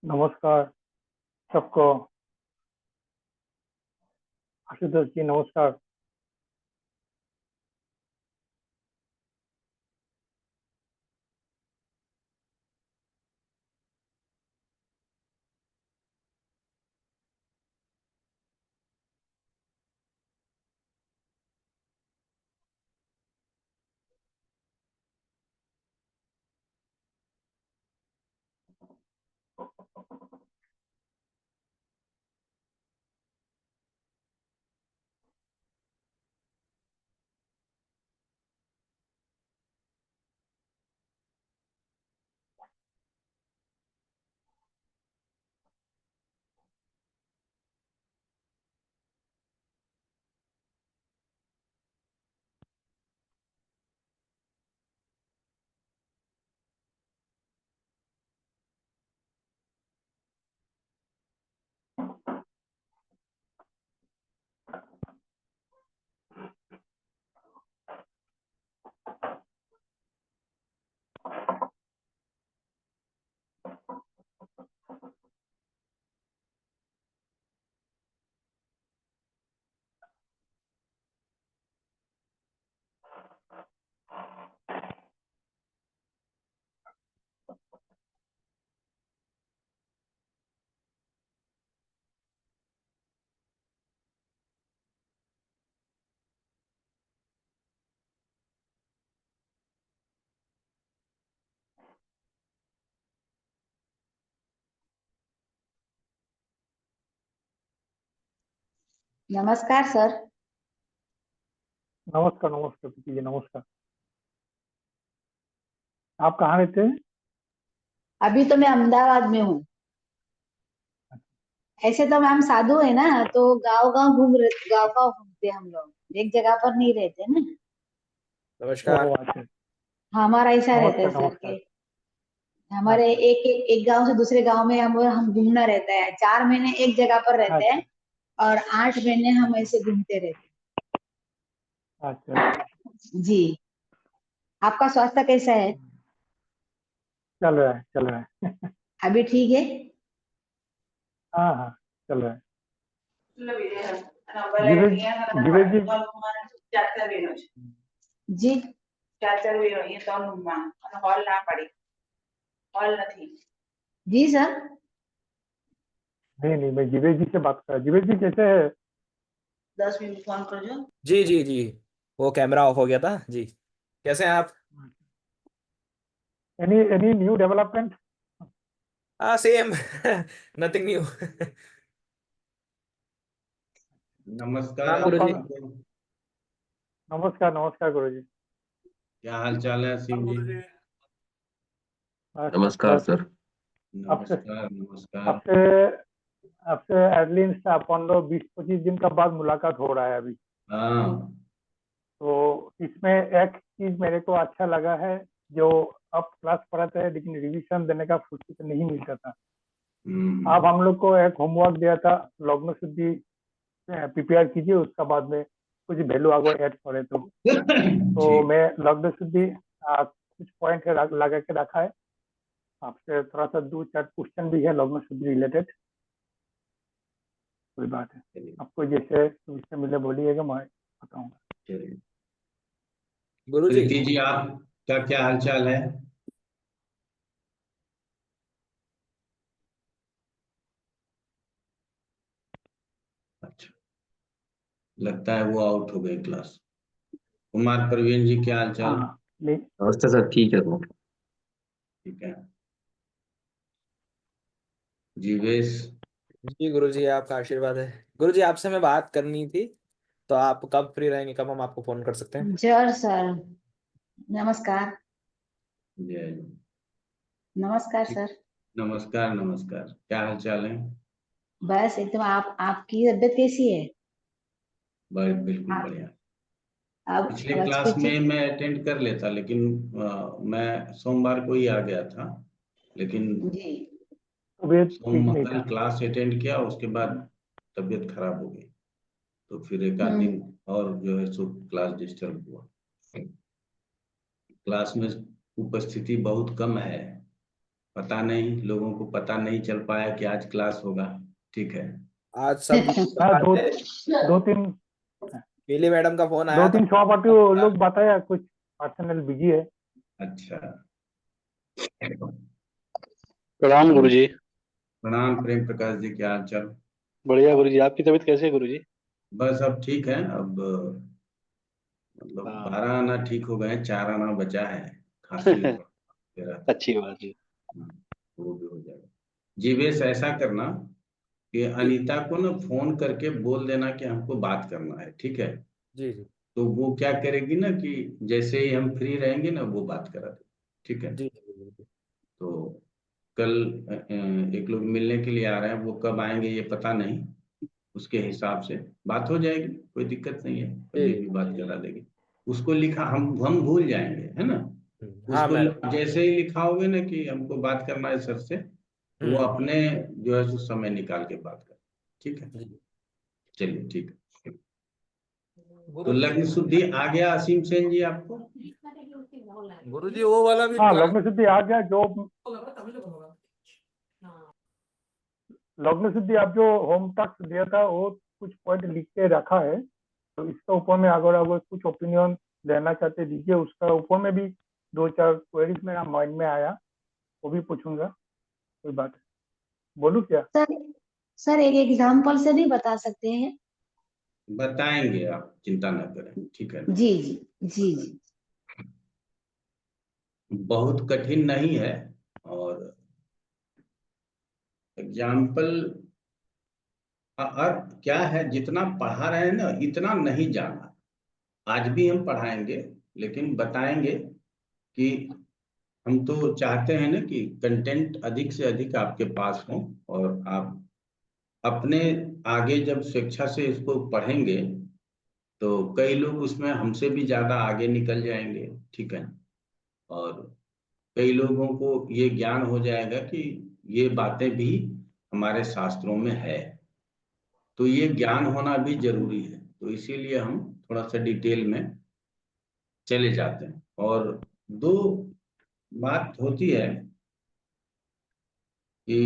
नमस्कार सबको। आशुतोष जी नमस्कार। नमस्कार सर। नमस्कार नमस्कार प्रीति जी नमस्कार। आप कहाँ रहते हैं? अभी तो मैं अहमदाबाद में हूँ। ऐसे तो हम साधु है ना, तो गांव गांव गांव गांव घूमते हम लोग, एक जगह पर नहीं रहते ना। नमस्कार। ओह अच्छा। हमारा ऐसा रहता है नमस्कार सर नमस्कार। के हमारे अच्छा एक गांव से दूसरे गांव में हम घूमना रहता है। 4 महीने एक जगह पर रहते हैं अच्छा और 8 महीने हम ऐसे घूमते रहते अच्छा। हैं। जी, आपका स्वास्थ्य कैसा है? चल रहा है अभी ठीक है? हाँ हाँ चल रहा है। जीवेश जीवेश जी। जी जी सर। नहीं नहीं, मैं जीवेश जी से बात कर रहा। जीवेश जी कैसे है? 10 मिनट फोन कर जो। जी जी जी, वो कैमरा ऑफ हो गया था जी। कैसे हैं आप? Any new development? Same nothing new. नमस्कार हाँ गुरु जी। नमस्कार नमस्कार गुरु जी। क्या हाल चाल है सिंह जी? नमस्कार सर। नमस्कार नमस्कार। आपसे आपसे एटलीस्ट अपन लोग 20-25 दिन का बाद मुलाकात हो रहा है अभी। हाँ तो इसमें एक चीज मेरे को अच्छा लगा है, जो अब क्लास पढ़ाते हैं लेकिन रिवीजन देने का फुर्सत नहीं मिलता था। अब हम लोग को एक होमवर्क दिया था, लग्न शुद्धि प्रिपेयर कीजिए, उसका बाद में कुछ वैल्यू आगे ऐड करे। तो जी मैं लग्न शुद्धि कुछ पॉइंट है लगा के रखा है। आपसे थोड़ा सा 2-4 क्वेश्चन भी है लग्न शुद्धि रिलेटेड। कोई बात है, आपको जैसे विषय मिले बोलिएगा, मैं बताऊंगा। चलिए। गुरु जी। प्रीति जी आपका क्या हाल चाल है? अच्छा, लगता है वो आउट हो गए क्लास। कुमार प्रवीण जी क्या हाल चाल? हाँ नहीं, नमस्ते सर, ठीक है तो। ठीक है। जीवेश जी गुरु जी, आपका आशीर्वाद है। गुरु जी, आपसे मैं बात करनी थी, तो आप कब फ्री रहेंगे, कब हम आपको फोन कर सकते हैं? जय सर। नमस्कार। जय नमस्कार ठीक। सर। नमस्कार नमस्कार, क्या हाल चाल है? बस एकदम। आपकी तबीयत कैसी है? बिल्कुल आप बढ़िया। अब पिछले अब क्लास अच्छी में मैं अटेंड कर लेता, लेकिन मैं सोमवार को ही आ गया था। लेकिन जी। तबीयत ठीक नहीं कल था। क्लास अटेंड किया, उसके बाद तबीयत खराब हो गई, तो फिर एक आध हम्म। दिन और जो है सो क्लास डिस्टर्ब हुआ। क्लास में उपस्थिति बहुत कम है, पता नहीं, लोगों को पता नहीं चल पाया कि आज क्लास होगा। ठीक है, आज सब हाँ, दो तीन पीली मैडम का फोन आया था। सहपाठी लोग बताया कुछ पर्सनल बिजी है। अच्छा। प्रणाम गुरुजी। प्रणाम प्रेम प्रकाश जी, क्या हाल चाल? बढ़िया गुरुजी, आपकी तबीयत कैसी है गुरुजी? बस अब ठीक है। अब मतलब हाँ। 12 आना ठीक हो गए, 4 आना बचा है। खांसी तेरा अच्छी बात है। वो भी हो जाएगा। जीवेश, ऐसा करना कि अनीता को ना फोन करके बोल देना कि हमको बात करना है, ठीक है? जी जी तो वो क्या करेगी ना कि जैसे ही हम फ्री रहेंगे ना वो बात करा देगी, ठीक है? जी जी बिल्कुल। तो कल एक लोग मिलने के लिए आ रहे हैं, वो कब आएंगे ये पता नहीं, उसके हिसाब से बात हो जाएगी, कोई दिक्कत नहीं है, कभी भी बात करा देगी। उसको लिखा, हम भूल जाएंगे, है ना? हाँ उसको मैडम। जैसे ही लिखाओगे ना कि हमको बात करना है सर से, तो वो अपने जो है सो समय निकाल के बात कर, ठीक है? जी। चलिए ठीक है। तो गुरु लग्न शुद्धि आ गया असीम सेन जी आपको? जी वो वाला भी हाँ, लग्न शुद्धि आ गया। जो लग्न शुद्धि आप जो होम टास्क दिया था वो कुछ पॉइंट लिख के रखा है, तो इसके ऊपर में अगर अगर कुछ ओपिनियन देना चाहते दीजिए। उसका ऊपर में भी 2-4 क्वेरीज मेरा माइंड में आया, वो भी पूछूंगा। कोई बात है, बोलूं क्या? सर सर एक एग्जाम्पल से भी बता सकते हैं? बताएंगे, आप चिंता न करें, ठीक है ना? जी जी जी जी। बहुत कठिन नहीं है, और एग्जाम्पल और क्या है, जितना पढ़ा रहे हैं ना इतना नहीं जाना। आज भी हम पढ़ाएंगे, लेकिन बताएंगे कि हम तो चाहते हैं ना कि कंटेंट अधिक से अधिक आपके पास हो, और आप अपने आगे जब स्वेच्छा से इसको पढ़ेंगे तो कई लोग उसमें हमसे भी ज्यादा आगे निकल जाएंगे, ठीक है? और कई लोगों को ये ज्ञान हो जाएगा कि ये बातें भी हमारे शास्त्रों में है, तो ये ज्ञान होना भी जरूरी है। तो इसीलिए हम थोड़ा सा डिटेल में चले जाते हैं। और दो बात होती है कि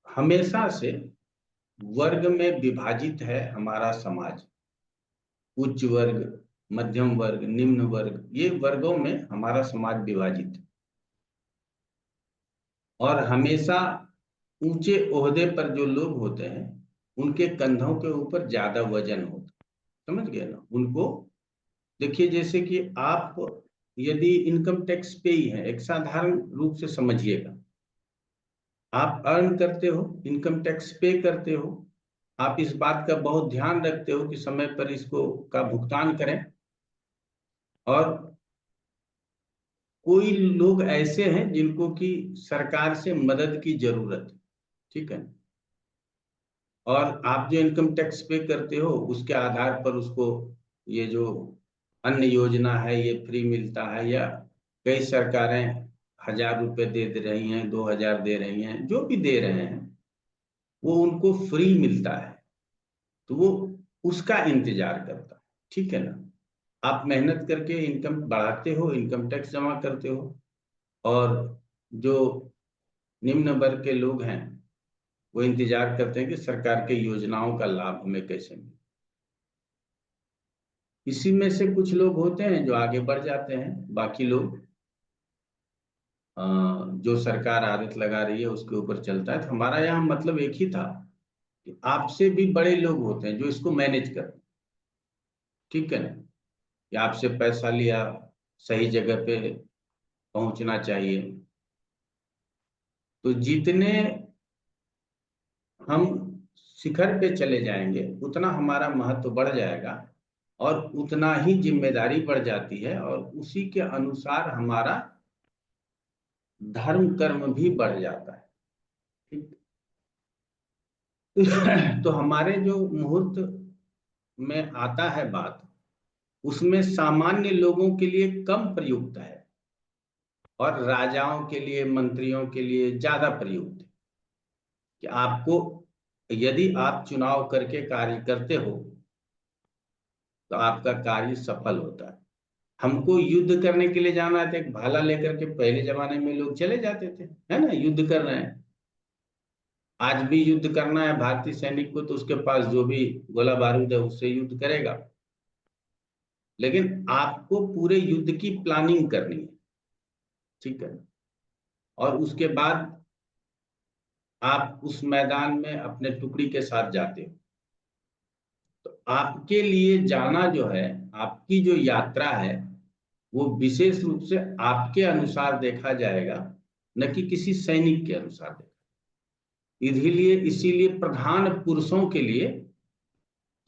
हमेशा से वर्ग में विभाजित है हमारा समाज। उच्च वर्ग, मध्यम वर्ग, निम्न वर्ग, ये वर्गों में हमारा समाज विभाजित है। और हमेशा ऊंचे ओहदे पर जो लोग होते हैं उनके कंधों के ऊपर ज्यादा वजन होता है, समझ गए ना? उनको देखिए, जैसे कि आप यदि इनकम टैक्स पे ही है, एक साधारण रूप से समझिएगा, आप अर्न करते हो, इनकम टैक्स पे करते हो, आप इस बात का बहुत ध्यान रखते हो कि समय पर इसको का भुगतान करें। और कोई लोग ऐसे हैं जिनको कि सरकार से मदद की जरूरत है, ठीक है? और आप जो इनकम टैक्स पे करते हो उसके आधार पर उसको ये जो अन्य योजना है ये फ्री मिलता है, या कई सरकारें 1000 रुपए दे रही हैं, 2000 दे रही हैं, जो भी दे रहे हैं वो उनको फ्री मिलता है, तो वो उसका इंतजार करता है, ठीक है ना? आप मेहनत करके इनकम बढ़ाते हो, इनकम टैक्स जमा करते हो, और जो निम्न वर्ग के लोग हैं वो इंतजार करते हैं कि सरकार के योजनाओं का लाभ हमें कैसे मिले। इसी में से कुछ लोग होते हैं जो आगे बढ़ जाते हैं, बाकी लोग जो सरकार आदत लगा रही है उसके ऊपर चलता है। तो हमारा यहाँ मतलब एक ही था कि आपसे भी बड़े लोग होते हैं जो इसको मैनेज करते हैं, ठीक है ना? कि आपसे पैसा लिया, सही जगह पे पहुंचना चाहिए। तो जितने हम शिखर पे चले जाएंगे उतना हमारा महत्व बढ़ जाएगा, और उतना ही जिम्मेदारी बढ़ जाती है, और उसी के अनुसार हमारा धर्म कर्म भी बढ़ जाता है, ठीक? तो हमारे जो मुहूर्त में आता है बात, उसमें सामान्य लोगों के लिए कम प्रयुक्त है और राजाओं के लिए, मंत्रियों के लिए ज्यादा प्रयुक्त है। कि आपको, यदि आप चुनाव करके कार्य करते हो तो आपका कार्य सफल होता है। हमको युद्ध करने के लिए जाना है तो एक भाला लेकर के पहले जमाने में लोग चले जाते थे, है ना, युद्ध कर रहे हैं। आज भी युद्ध करना है भारतीय सैनिक को तो उसके पास जो भी गोला बारूद है उससे युद्ध करेगा, लेकिन आपको पूरे युद्ध की प्लानिंग करनी है, ठीक है। और उसके बाद आप उस मैदान में अपने टुकड़ी के साथ जाते हो। तो आपके लिए जाना जो है, आपकी जो यात्रा है, वो विशेष रूप से आपके अनुसार देखा जाएगा, न कि किसी सैनिक के अनुसार देखा। इसीलिए प्रधान पुरुषों के लिए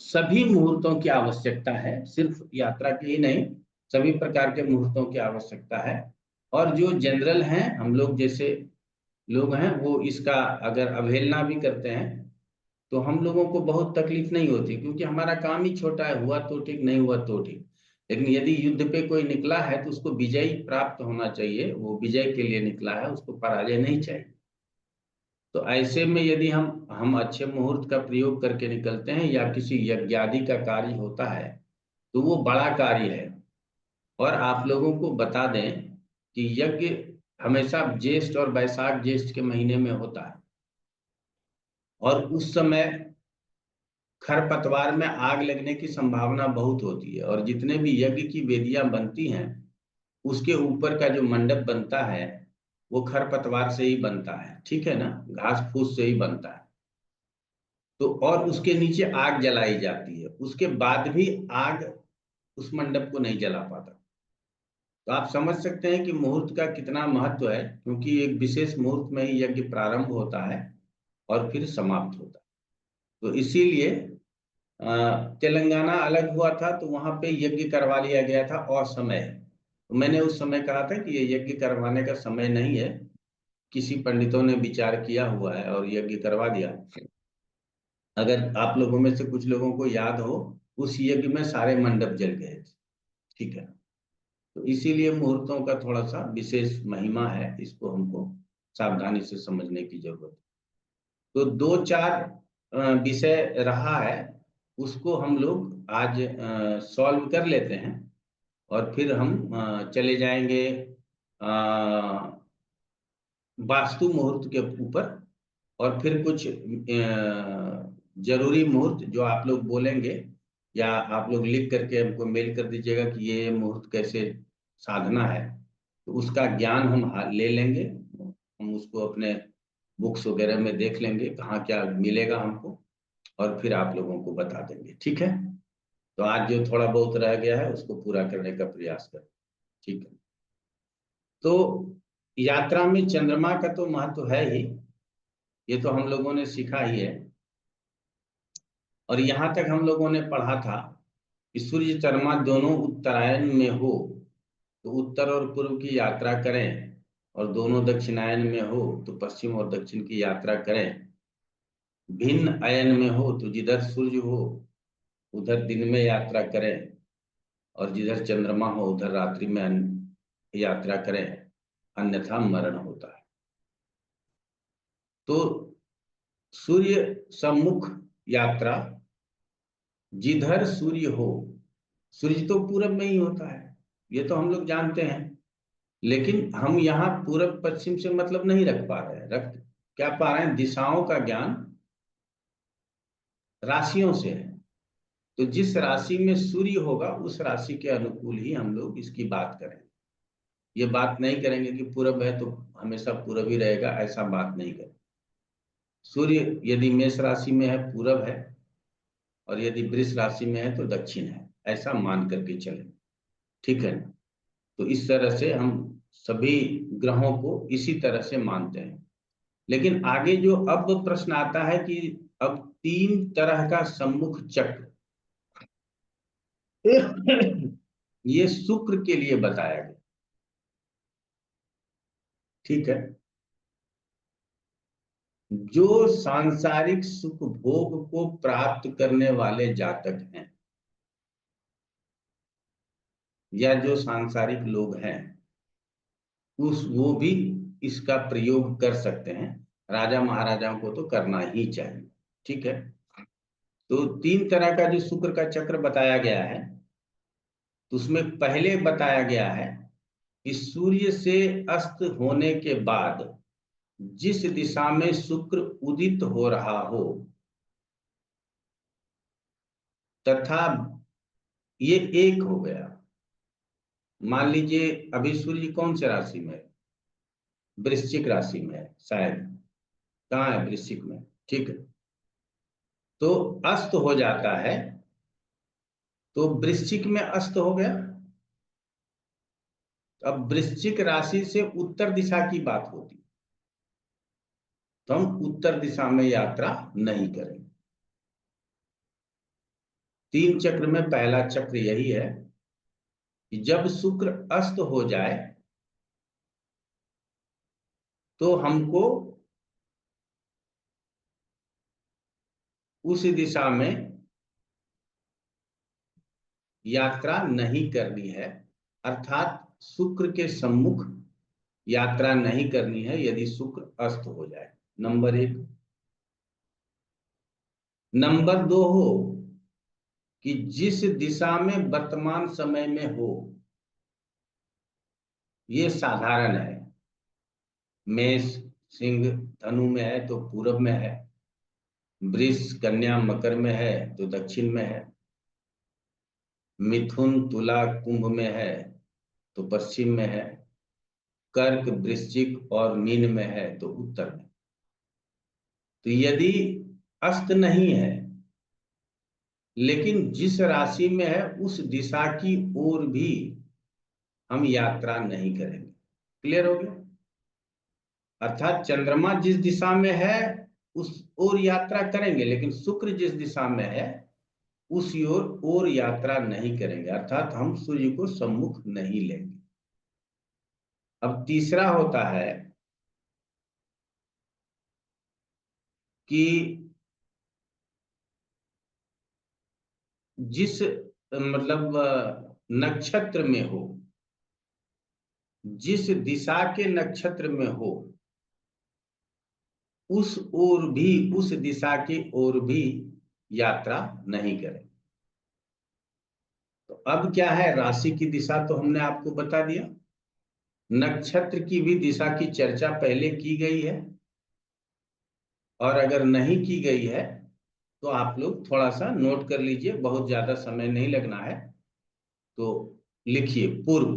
सभी मुहूर्तों की आवश्यकता है, सिर्फ यात्रा की ही नहीं, सभी प्रकार के मुहूर्तों की आवश्यकता है। और जो जनरल हैं, हम लोग जैसे लोग हैं, वो इसका अगर अवहेलना भी करते हैं तो हम लोगों को बहुत तकलीफ नहीं होती, क्योंकि हमारा काम ही छोटा है, हुआ तो ठीक, नहीं हुआ तो ठीक। लेकिन यदि युद्ध पे कोई निकला है तो उसको विजय प्राप्त होना चाहिए, वो विजय के लिए निकला है, उसको पराजय नहीं चाहिए। तो ऐसे में यदि हम अच्छे मुहूर्त का प्रयोग करके निकलते हैं, या किसी यज्ञादि का कार्य होता है तो वो बड़ा कार्य है। और आप लोगों को बता दें कि यज्ञ हमेशा ज्येष्ठ और वैशाख ज्येष्ठ के महीने में होता है, और उस समय खरपतवार में आग लगने की संभावना बहुत होती है। और जितने भी यज्ञ की वेदियां बनती हैं, उसके ऊपर का जो मंडप बनता है वो खरपतवार से ही बनता है, ठीक है ना, घास फूस से ही बनता है। तो और उसके नीचे आग जलाई जाती है, उसके बाद भी आग उस मंडप को नहीं जला पाता। तो आप समझ सकते हैं कि मुहूर्त का कितना महत्व है, क्योंकि एक विशेष मुहूर्त में ही यज्ञ प्रारंभ होता है और फिर समाप्त होता है। तो इसीलिए तेलंगाना अलग हुआ था तो वहां पे यज्ञ करवा लिया गया था असमय। तो मैंने उस समय कहा था कि ये यज्ञ करवाने का समय नहीं है, किसी पंडितों ने विचार किया हुआ है और यज्ञ करवा दिया। अगर आप लोगों में से कुछ लोगों को याद हो, उस यज्ञ में सारे मंडप जल गए थे, ठीक है। तो इसीलिए मुहूर्तों का थोड़ा सा विशेष महिमा है, इसको हमको सावधानी से समझने की जरूरत है। तो 2-4 विषय रहा है, उसको हम लोग आज सॉल्व कर लेते हैं, और फिर हम चले जाएंगे वास्तु मुहूर्त के ऊपर। और फिर कुछ जरूरी मुहूर्त जो आप लोग बोलेंगे, या आप लोग लिख करके हमको मेल कर दीजिएगा कि ये मुहूर्त कैसे साधना है, तो उसका ज्ञान हम ले लेंगे। हम उसको अपने बुक्स वगैरह में देख लेंगे कहाँ क्या मिलेगा हमको, और फिर आप लोगों को बता देंगे, ठीक है। तो आज जो थोड़ा बहुत रह गया है उसको पूरा करने का प्रयास करें, ठीक है। तो यात्रा में चंद्रमा का तो महत्व है ही, ये तो हम लोगों ने सीखा ही है। और यहाँ तक हम लोगों ने पढ़ा था कि सूर्य चंद्रमा दोनों उत्तरायण में हो तो उत्तर और पूर्व की यात्रा करें, और दोनों दक्षिणायन में हो तो पश्चिम और दक्षिण की यात्रा करें। भिन्न अयन में हो तो जिधर सूर्य हो उधर दिन में यात्रा करें, और जिधर चंद्रमा हो उधर रात्रि में यात्रा करें, अन्यथा मरण होता है। तो सूर्य सम्मुख यात्रा, जिधर सूर्य हो, सूर्य तो पूरब में ही होता है, ये तो हम लोग जानते हैं। लेकिन हम यहाँ पूरब पश्चिम से मतलब नहीं रख पा रहे हैं, रख क्या पा रहे हैं, दिशाओं का ज्ञान राशियों से है। तो जिस राशि में सूर्य होगा उस राशि के अनुकूल ही हम लोग इसकी बात करेंगे। ये बात नहीं करेंगे कि पूरब है तो हमेशा पूरब ही रहेगा, ऐसा बात नहीं करेंगे। सूर्य यदि मेष राशि में है पूरब है, और यदि वृष राशि में है तो दक्षिण है, ऐसा मान करके चलें, ठीक है। तो इस तरह से हम सभी ग्रहों को इसी तरह से मानते हैं। लेकिन आगे जो अब प्रश्न आता है कि अब 3 तरह का सम्मुख चक्र ये शुक्र के लिए बताया गया, ठीक है। जो सांसारिक सुख भोग को प्राप्त करने वाले जातक हैं, या जो सांसारिक लोग हैं, वो भी इसका प्रयोग कर सकते हैं। राजा महाराजाओं को तो करना ही चाहिए, ठीक है। तो 3 तरह का जो शुक्र का चक्र बताया गया है, तो उसमें पहले बताया गया है कि सूर्य से अस्त होने के बाद जिस दिशा में शुक्र उदित हो रहा हो तथा ये एक हो गया। मान लीजिए अभी सूर्य कौन से राशि में है? वृश्चिक राशि में है शायद। कहाँ है? वृश्चिक में। ठीक है, तो अस्त हो जाता है, तो वृश्चिक में अस्त हो गया। अब वृश्चिक राशि से उत्तर दिशा की बात होती, तो हम उत्तर दिशा में यात्रा नहीं करेंगे। 3 चक्र में पहला चक्र यही है कि जब शुक्र अस्त हो जाए तो हमको उस दिशा में यात्रा नहीं करनी है, अर्थात शुक्र के सम्मुख यात्रा नहीं करनी है यदि शुक्र अस्त हो जाए। नंबर 1। नंबर 2 हो कि जिस दिशा में वर्तमान समय में हो, ये साधारण है। मेष सिंह धनु में है तो पूरब में है, वृष कन्या मकर में है तो दक्षिण में है, मिथुन तुला कुंभ में है तो पश्चिम में है, कर्क वृश्चिक और मीन में है तो उत्तर में। तो यदि अस्त नहीं है लेकिन जिस राशि में है उस दिशा की ओर भी हम यात्रा नहीं करेंगे। क्लियर हो गया? अर्थात चंद्रमा जिस दिशा में है उस ओर यात्रा करेंगे, लेकिन शुक्र जिस दिशा में है उस ओर यात्रा नहीं करेंगे, अर्थात हम सूर्य को सम्मुख नहीं लेंगे। अब तीसरा होता है कि जिस नक्षत्र में हो, जिस दिशा के नक्षत्र में हो उस ओर भी, उस दिशा की ओर भी यात्रा नहीं करें। तो अब क्या है, राशि की दिशा तो हमने आपको बता दिया, नक्षत्र की भी दिशा की चर्चा पहले की गई है, और अगर नहीं की गई है तो आप लोग थोड़ा सा नोट कर लीजिए, बहुत ज्यादा समय नहीं लगना है। तो लिखिए पूर्व,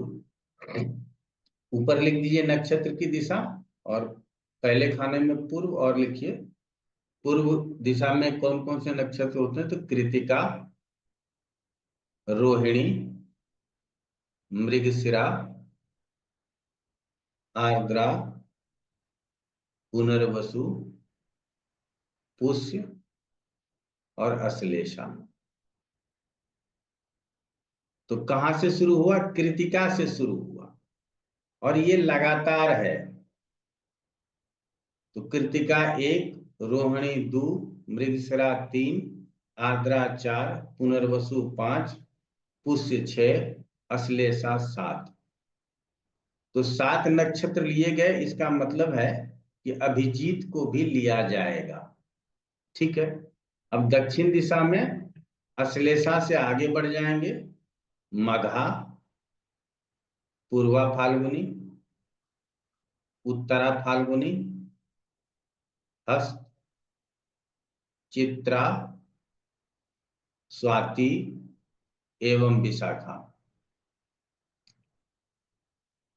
ऊपर लिख दीजिए नक्षत्र की दिशा और पहले खाने में पूर्व, और लिखिए पूर्व दिशा में कौन कौन से नक्षत्र होते हैं। तो कृतिका, रोहिणी, मृगशिरा, आर्द्रा, पुनर्वसु, पुष्य और अश्लेषा। तो कहां से शुरू हुआ? कृतिका से शुरू हुआ, और ये लगातार है। तो कृतिका 1, रोहिणी 2, मृगशिरा 3, आर्द्रा 4, पुनर्वसु 5, पुष्य 6, अश्लेषा 7। तो 7 नक्षत्र लिए गए, इसका मतलब है कि अभिजीत को भी लिया जाएगा। ठीक है, अब दक्षिण दिशा में अश्लेषा से आगे बढ़ जाएंगे, मघा, पूर्वा फाल्गुनी, उत्तरा फाल्गुनी, हस्त, चित्रा, स्वाति एवं विशाखा।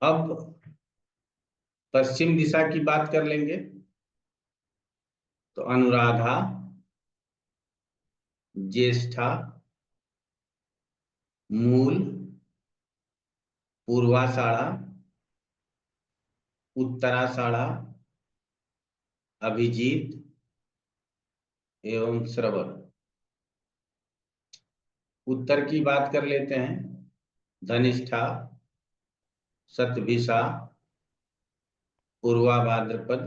अब पश्चिम दिशा की बात कर लेंगे, तो अनुराधा, ज्येष्ठा, मूल, पूर्वाषाढ़ा, उत्तराषाढ़ा, अभिजीत एवं श्रवण। उत्तर की बात कर लेते हैं, धनिष्ठा, शतभिषा, पूर्वा भाद्रपद,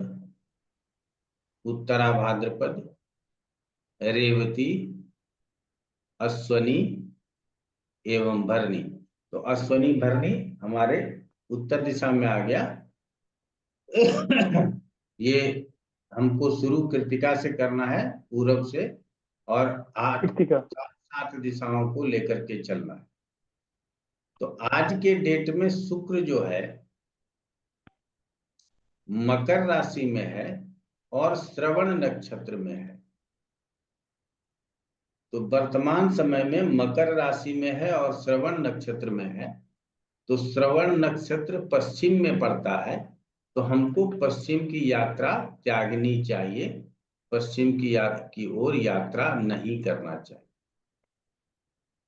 उत्तरा भाद्रपद, रेवती, अश्वनी एवं भरणी। तो अश्वनी भरणी हमारे उत्तर दिशा में आ गया। ये हमको शुरू कृतिका से करना है, पूरब से, और 7 दिशाओं को लेकर के चलना है। तो आज के डेट में शुक्र जो है मकर राशि में है और श्रवण नक्षत्र में है। तो वर्तमान समय में मकर राशि में है और श्रवण नक्षत्र में है। तो श्रवण नक्षत्र पश्चिम में पड़ता है, तो हमको पश्चिम की यात्रा त्यागनी चाहिए, पश्चिम की ओर यात्रा नहीं करना चाहिए।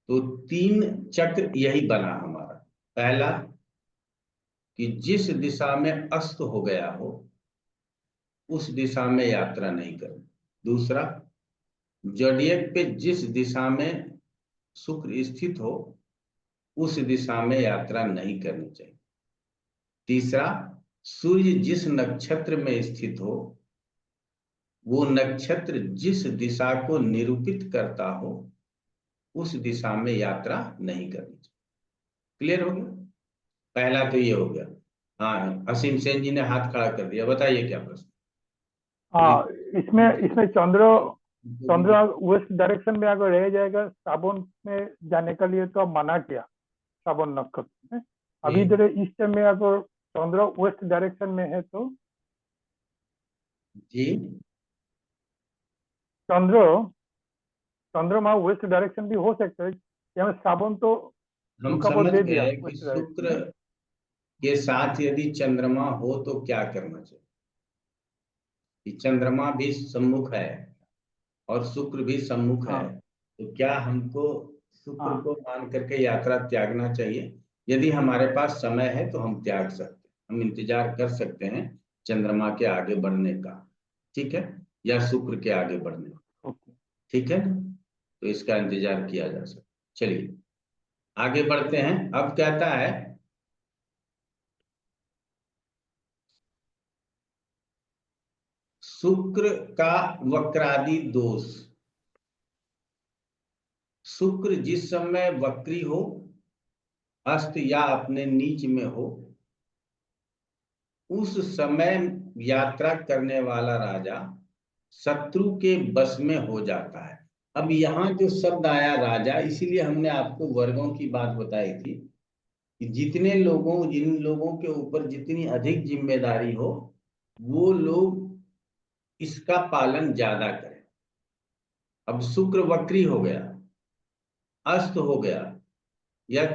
तो 3 चक्र यही बना हमारा। पहला कि जिस दिशा में अस्त हो गया हो उस दिशा में यात्रा नहीं करनी। दूसरा, जोडिएक पे जिस दिशा में शुक्र स्थित हो उस दिशा में यात्रा नहीं करनी चाहिए। तीसरा, सूर्य जिस नक्षत्र में स्थित हो वो नक्षत्र जिस दिशा को निरूपित करता हो उस दिशा में यात्रा नहीं करनी चाहिए। क्लियर हो गया? पहला तो ये हो गया। हाँ, असीम सेन जी ने हाथ खड़ा कर दिया, बताइए क्या प्रश्न? हाँ, इसमें चंद्र वेस्ट डायरेक्शन में अगर रह जाएगा साबुन में जाने के लिए तो मना किया साबुन नक्षत्र में। अभी इधर ईस्ट में अगर चंद्र वेस्ट डायरेक्शन में है तो जी चंद्रमा वेस्ट डायरेक्शन भी हो सकता है। यहाँ साबुन तो हम उनका समझ दे गए दिया कि वेस्ट डायरेक्शन शुक्र के साथ यदि चंद्रमा हो तो क्या करना चाहिए। कि चंद्रमा भी सम्मुख है और शुक्र भी सम्मुख है, तो क्या हमको शुक्र को मान करके यात्रा त्यागना चाहिए? यदि हमारे पास समय है तो हम त्याग सकते हैं, हम इंतजार कर सकते हैं चंद्रमा के आगे बढ़ने का, ठीक है, या शुक्र के आगे बढ़ने का, ठीक है। तो इसका इंतजार किया जा सकता है। चलिए आगे बढ़ते हैं। अब कहता है शुक्र का वक्रादि दोष। शुक्र जिस समय वक्री हो, अस्त या अपने नीच में हो, उस समय यात्रा करने वाला राजा शत्रु के बस में हो जाता है। अब यहाँ जो शब्द आया राजा, इसीलिए हमने आपको वर्गों की बात बताई थी कि जिन लोगों के ऊपर जितनी अधिक जिम्मेदारी हो वो लोग इसका पालन ज्यादा करें। अब शुक्र वक्री हो गया, अस्त हो गया या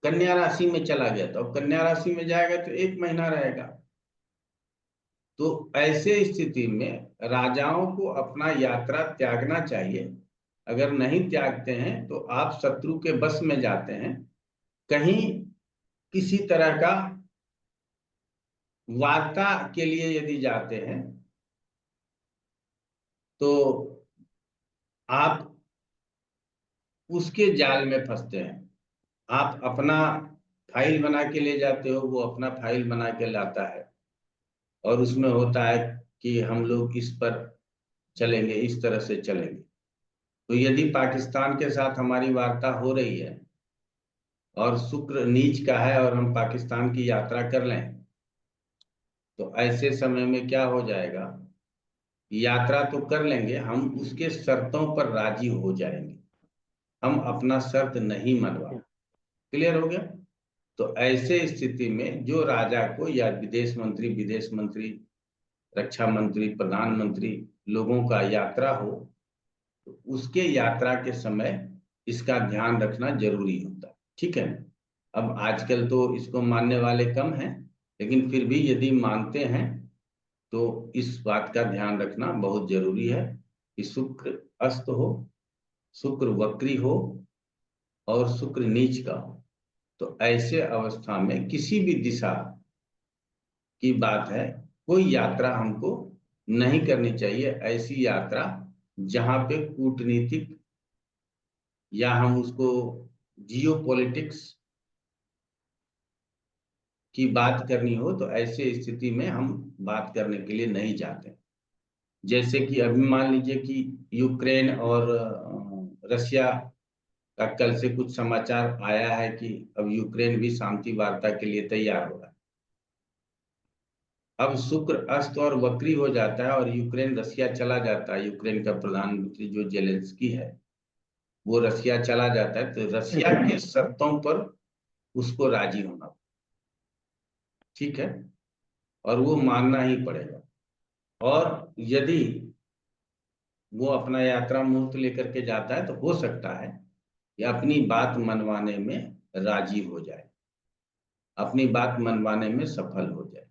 कन्या राशि में चला गया, तो अब कन्या राशि में जाएगा तो 1 महीना रहेगा। तो ऐसे स्थिति में राजाओं को अपना यात्रा त्यागना चाहिए। अगर नहीं त्यागते हैं तो आप शत्रु के बस में जाते हैं। कहीं किसी तरह का वार्ता के लिए यदि जाते हैं तो आप उसके जाल में फंसते हैं। आप अपना फाइल बना के ले जाते हो, वो अपना फाइल बना के लाता है और उसमें होता है कि हम लोग इस पर चलेंगे, इस तरह से चलेंगे। तो यदि पाकिस्तान के साथ हमारी वार्ता हो रही है और शुक्र नीच का है और हम पाकिस्तान की यात्रा कर लें, तो ऐसे समय में क्या हो जाएगा, यात्रा तो कर लेंगे, हम उसके शर्तों पर राजी हो जाएंगे, हम अपना शर्त नहीं मनवा। क्लियर हो गया? तो ऐसे स्थिति में जो राजा को या विदेश मंत्री, रक्षा मंत्री, प्रधानमंत्री लोगों का यात्रा हो, तो उसके यात्रा के समय इसका ध्यान रखना जरूरी होता है, ठीक है। अब आजकल तो इसको मानने वाले कम हैं, लेकिन फिर भी यदि मानते हैं तो इस बात का ध्यान रखना बहुत जरूरी है कि शुक्र अस्त हो, शुक्र वक्री हो और शुक्र नीच का हो। तो ऐसे अवस्था में किसी भी दिशा की बात है, कोई यात्रा हमको नहीं करनी चाहिए। ऐसी यात्रा जहां पे कूटनीतिक या हम उसको जियोपॉलिटिक्स की बात करनी हो, तो ऐसे स्थिति में हम बात करने के लिए नहीं जाते। जैसे कि अभी मान लीजिए कि यूक्रेन और रशिया का कल से कुछ समाचार आया है कि अब यूक्रेन भी शांति वार्ता के लिए तैयार हो रहा है। अब शुक्र अस्त और वक्री हो जाता है और यूक्रेन रशिया चला जाता है। यूक्रेन का प्रधानमंत्री जो जेलेंस्की है वो रशिया चला जाता है, तो रशिया के शर्तों पर उसको राजी होना, ठीक है, और वो मानना ही पड़ेगा। और यदि वो अपना यात्रा मुहूर्त लेकर के जाता है तो हो सकता है कि अपनी बात मनवाने में राजी हो जाए, अपनी बात मनवाने में सफल हो जाए,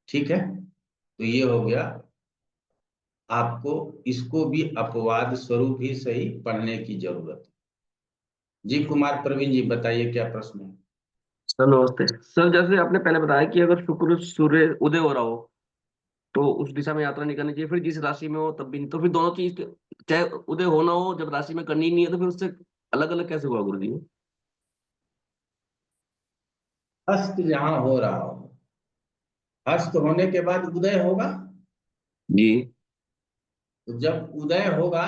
ठीक है। तो ये हो गया, आपको इसको भी अपवाद स्वरूप ही सही पढ़ने की जरूरत है। जी कुमार प्रवीण जी, बताइए क्या प्रश्न है। सर नमस्ते सर। जैसे आपने पहले बताया कि अगर शुक्र सूर्य उदय हो रहा हो तो उस दिशा में यात्रा नहीं करनी चाहिए, फिर जिस राशि में हो तब भी नहीं, तो फिर दोनों चीज चाहे उदय होना हो जब राशि में करनी ही नहीं है तो फिर उससे अलग अलग कैसे हुआ गुरु जी? अस्त जहां हो रहा हो, अस्त होने के बाद उदय होगा, जी तो जब उदय होगा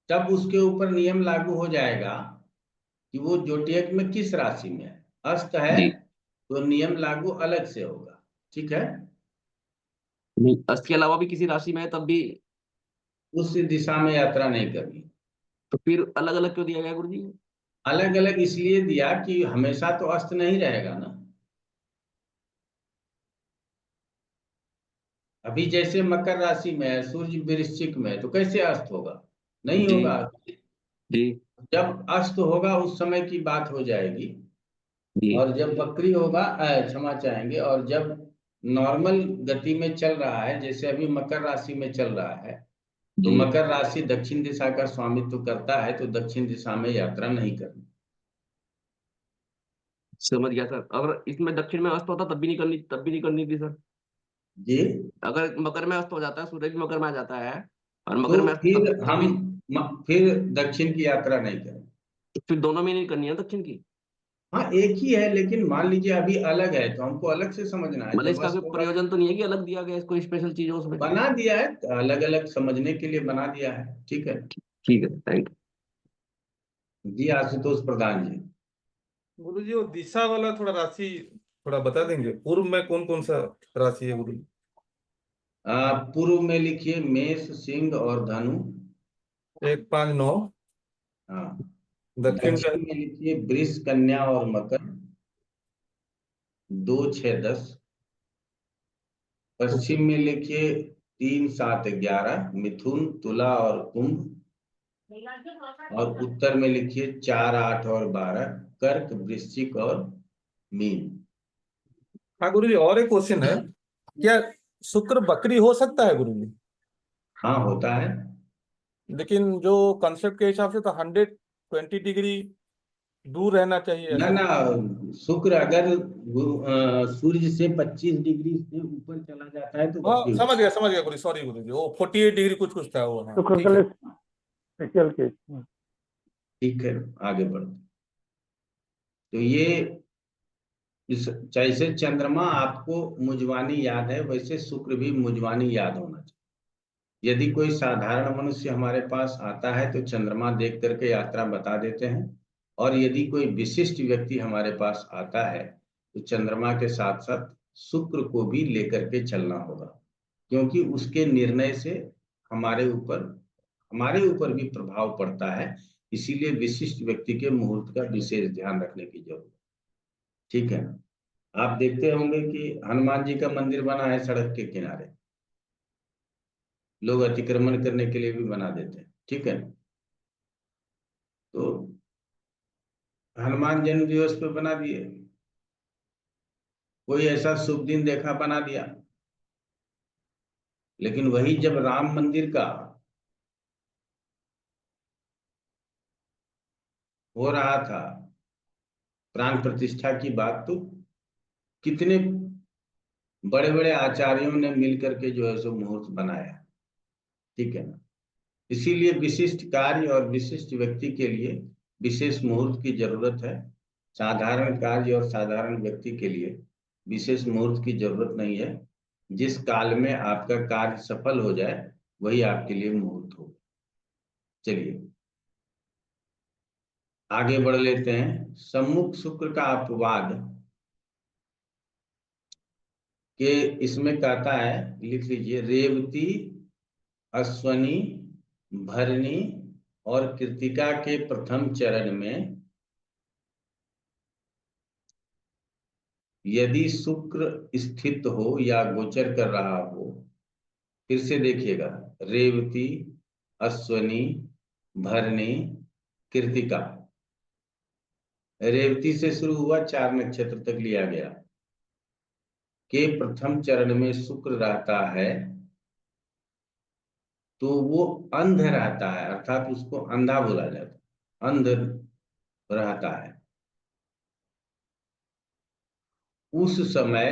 तब उसके ऊपर नियम लागू हो जाएगा कि वो ज्योतियक में किस राशि में है। अस्त है जी। तो नियम लागू अलग से होगा, ठीक है। नहीं, अस्त के अलावा भी किसी राशि में है तब भी? उस दिशा में यात्रा नहीं करनी। तो फिर अलग अलग क्यों दिया गया गुरु जी? अलग अलग इसलिए दिया कि हमेशा तो अस्त नहीं रहेगा ना। अभी जैसे मकर राशि में है, सूर्य वृश्चिक में है, तो कैसे अस्त होगा? नहीं जी होगा। जी जब अस्त होगा उस समय की बात हो जाएगी, जी और जब वक्री होगा, क्षमा चाहेंगे, और जब नॉर्मल गति में चल रहा है, जैसे अभी मकर राशि में चल रहा है, तो जी। मकर राशि दक्षिण दिशा का स्वामित्व करता है, तो दक्षिण दिशा में यात्रा नहीं करनी। समझ गया सर। अगर इसमें दक्षिण में अस्त होता तब भी नहीं करनी, तब भी नहीं करनी थी सर? जी, अगर मकर में अस्त हो जाता है, सूर्य भी मकर में आ जाता है और तो मकर में अस्त फिर तब भी, फिर दक्षिण की यात्रा नहीं करें। फिर दोनों में नहीं करनी है दक्षिण की? हाँ, एक ही है, लेकिन मान लीजिए अभी अलग है तो हमको अलग से समझना है। मतलब जब इसका कोई अस्त होगा, प्रयोजन तो नहीं है कि अलग दिया गया है, कोई स्पेशल चीज हो उसमें? बना दिया है, अलग अलग समझने के लिए बना दिया है, ठीक है। ठीक है, थैंक यू। जी आशुतोष प्रधान जी। गुरु जी वो दिशा वाला थोड़ा राशि थोड़ा बता देंगे, पूर्व में कौन कौन सा राशि है गुरु जी? पूर्व में लिखिए मेष, सिंह और धनु। 1, 5, 9। हाँ। दक्षिण का? दक्षिण में लिखिए वृष, कन्या और मकर। 2, 6, 10। पश्चिम में लिखिए 3, 7, 11 मिथुन, तुला और कुंभ। और उत्तर में लिखिए 4, 8 और 12 कर्क, वृश्चिक और मीन। हाँ गुरु जी, और एक क्वेश्चन है, क्या शुक्र बकरी हो सकता है गुरु जी? हाँ, होता है। लेकिन जो कंसेप्ट के हिसाब से तो 120 डिग्री दूर रहना चाहिए ना ऐसा। ना, शुक्र अगर सूर्य से 25 डिग्री से ऊपर चला जाता है तो हाँ बकरी समझ होता गया समझ गया गुरु, सॉरी गुरु जी, वो 48 डिग्री कुछ कुछ था वो। हाँ शुक्र ठीक के है। लिए स्पेशल केस। है। ठीक है, आगे बढ़ते। तो ये जैसे चंद्रमा आपको मुजवानी याद है, वैसे शुक्र भी मुजवानी याद होना चाहिए। यदि कोई साधारण मनुष्य हमारे पास आता है तो चंद्रमा देख करके यात्रा बता देते हैं, और यदि कोई विशिष्ट व्यक्ति हमारे पास आता है तो चंद्रमा के साथ साथ शुक्र को भी लेकर के चलना होगा, क्योंकि उसके निर्णय से हमारे ऊपर हमारे ऊपर भी प्रभाव पड़ता है। इसीलिए विशिष्ट व्यक्ति के मुहूर्त का विशेष ध्यान रखने की जरूरत है, ठीक है। आप देखते होंगे कि हनुमान जी का मंदिर बना है सड़क के किनारे, लोग अतिक्रमण करने के लिए भी बना देते हैं, ठीक है। तो हनुमान जन्म दिवस पे बना दिए, कोई ऐसा शुभ दिन देखा बना दिया। लेकिन वही जब राम मंदिर का हो रहा था प्राण प्रतिष्ठा की बात, तो कितने बड़े बड़े आचार्यों ने मिलकर के जो है सो मुहूर्त बनाया, ठीक है ना। इसीलिए विशिष्ट कार्य और विशिष्ट व्यक्ति के लिए विशेष मुहूर्त की जरूरत है। साधारण कार्य और साधारण व्यक्ति के लिए विशेष मुहूर्त की जरूरत नहीं है। जिस काल में आपका कार्य सफल हो जाए वही आपके लिए मुहूर्त हो। चलिए आगे बढ़ लेते हैं। सम्मुख शुक्र का अपवाद के इसमें कहता है, लिख लीजिए, रेवती, अश्वनी, भरणी और कृतिका के प्रथम चरण में यदि शुक्र स्थित हो या गोचर कर रहा हो, फिर से देखिएगा, रेवती, अश्वनी, भरणी, कृतिका। रेवती से शुरू हुआ, 4 नक्षत्र तक लिया गया, के प्रथम चरण में शुक्र रहता है तो वो अंध रहता है, अर्थात उसको अंधा बोला जाता है, अंध रहता है। उस समय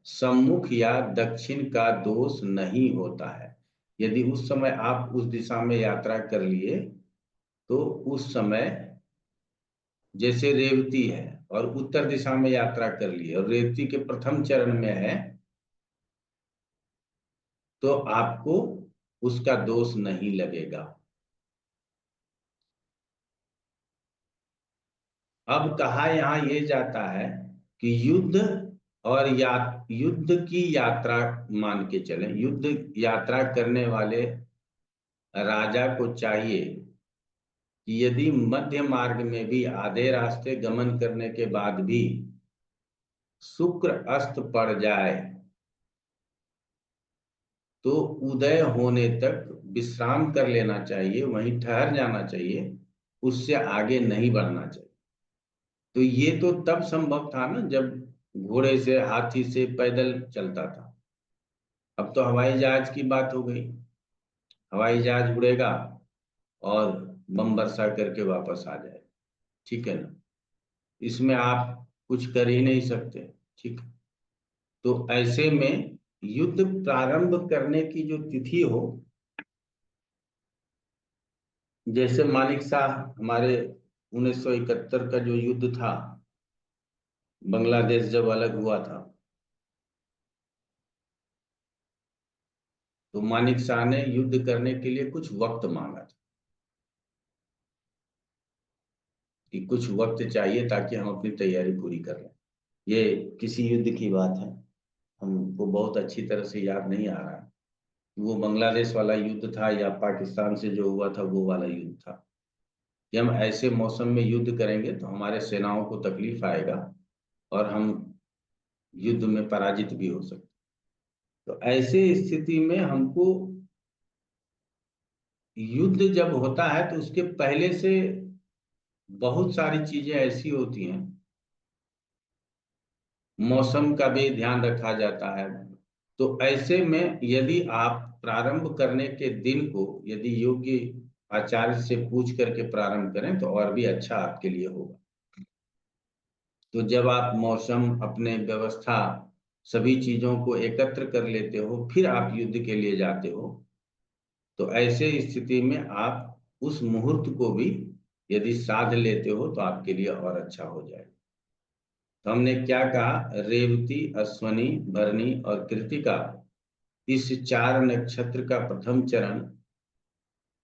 सम्मुख या दक्षिण का दोष नहीं होता है। यदि उस समय आप उस दिशा में यात्रा कर लिए तो उस समय, जैसे रेवती है और उत्तर दिशा में यात्रा कर ली और रेवती के प्रथम चरण में है, तो आपको उसका दोष नहीं लगेगा। अब कहा यहाँ ये जाता है कि युद्ध और युद्ध की यात्रा मान के चलें, युद्ध यात्रा करने वाले राजा को चाहिए कि यदि मध्य मार्ग में भी आधे रास्ते गमन करने के बाद भी शुक्र अस्त पड़ जाए तो उदय होने तक विश्राम कर लेना चाहिए, वहीं ठहर जाना चाहिए, उससे आगे नहीं बढ़ना चाहिए। तो ये तो तब संभव था ना जब घोड़े से, हाथी से, पैदल चलता था। अब तो हवाई जहाज की बात हो गई, हवाई जहाज उड़ेगा और बम वर्षा करके वापस आ जाए, ठीक है ना, इसमें आप कुछ कर ही नहीं सकते, ठीक। तो ऐसे में युद्ध प्रारंभ करने की जो तिथि हो, जैसे मानिक शाह हमारे 1971 का जो युद्ध था, बांग्लादेश जब अलग हुआ था, तो मानिक शाह ने युद्ध करने के लिए कुछ वक्त मांगा था कि कुछ वक्त चाहिए ताकि हम अपनी तैयारी पूरी कर लें। ये किसी युद्ध की बात है, हमको बहुत अच्छी तरह से याद नहीं आ रहा है, वो बांग्लादेश वाला युद्ध था या पाकिस्तान से जो हुआ था वो वाला युद्ध था, कि हम ऐसे मौसम में युद्ध करेंगे तो हमारे सेनाओं को तकलीफ आएगा और हम युद्ध में पराजित भी हो सकते। तो ऐसे स्थिति में हमको, युद्ध जब होता है तो उसके पहले से बहुत सारी चीजें ऐसी होती हैं, मौसम का भी ध्यान रखा जाता है। तो ऐसे में यदि आप प्रारंभ करने के दिन को यदि योग्य आचार्य से पूछ करके प्रारंभ करें तो और भी अच्छा आपके लिए होगा। तो जब आप मौसम, अपने व्यवस्था, सभी चीजों को एकत्र कर लेते हो, फिर आप युद्ध के लिए जाते हो, तो ऐसे स्थिति में आप उस मुहूर्त को भी यदि साध लेते हो तो आपके लिए और अच्छा हो जाएगा। तो हमने क्या कहा, रेवती, अश्वनी, भरणी और कृतिका, इस 4 नक्षत्र का प्रथम चरण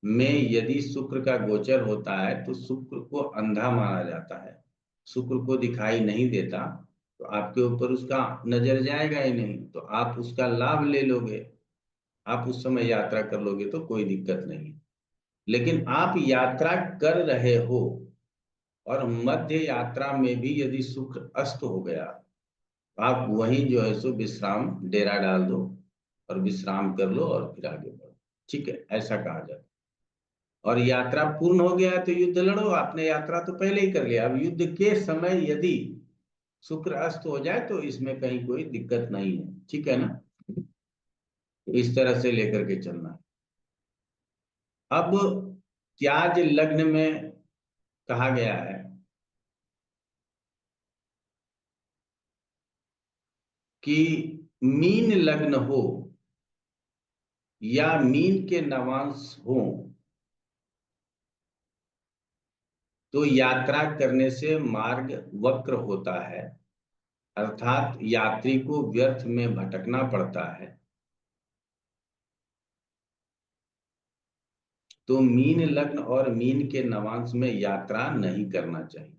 में यदि शुक्र का गोचर होता है तो शुक्र को अंधा माना जाता है, शुक्र को दिखाई नहीं देता, तो आपके ऊपर उसका नजर जाएगा ही नहीं, तो आप उसका लाभ ले लोगे, आप उस समय यात्रा कर लोगे तो कोई दिक्कत नहीं। लेकिन आप यात्रा कर रहे हो और मध्य यात्रा में भी यदि शुक्र अस्त हो गया, आप वहीं जो है सो विश्राम डेरा डाल दो और विश्राम कर लो और फिर आगे बढ़ो, ठीक है, ऐसा कहा जाता है। और यात्रा पूर्ण हो गया तो युद्ध लड़ो, आपने यात्रा तो पहले ही कर लिया, अब युद्ध के समय यदि शुक्र अस्त हो जाए तो इसमें कहीं कोई दिक्कत नहीं है, ठीक है ना, इस तरह से लेकर के चलना है। अब त्याज लग्न में कहा गया है कि मीन लग्न हो या मीन के नवांश हो तो यात्रा करने से मार्ग वक्र होता है, अर्थात यात्री को व्यर्थ में भटकना पड़ता है। तो मीन लग्न और मीन के नवांश में यात्रा नहीं करना चाहिए,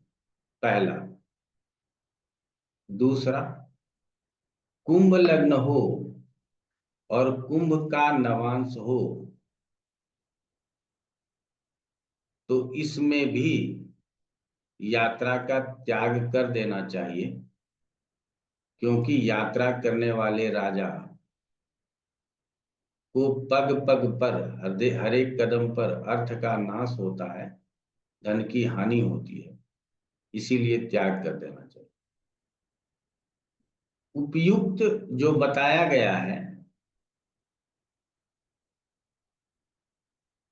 पहला। दूसरा, कुंभ लग्न हो और कुंभ का नवांश हो तो इसमें भी यात्रा का त्याग कर देना चाहिए, क्योंकि यात्रा करने वाले राजा को पग पग पर हर एक कदम पर अर्थ का नाश होता है, धन की हानि होती है, इसीलिए त्याग कर देना चाहिए। उपयुक्त जो बताया गया है,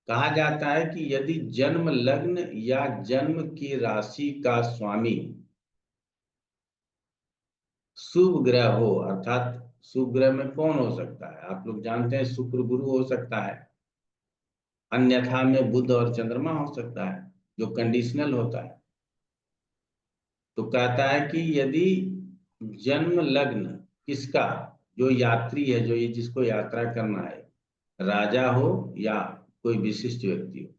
कहा जाता है कि यदि जन्म लग्न या जन्म की राशि का स्वामी शुभ ग्रह हो, अर्थात शुभ ग्रह में कौन हो सकता है, आप लोग जानते हैं शुक्र गुरु हो सकता है, अन्यथा में बुध और चंद्रमा हो सकता है जो कंडीशनल होता है। तो कहता है कि यदि जन्म लग्न किसका, जो यात्री है, जो ये जिसको यात्रा करना है, राजा हो या कोई विशिष्ट व्यक्ति हो,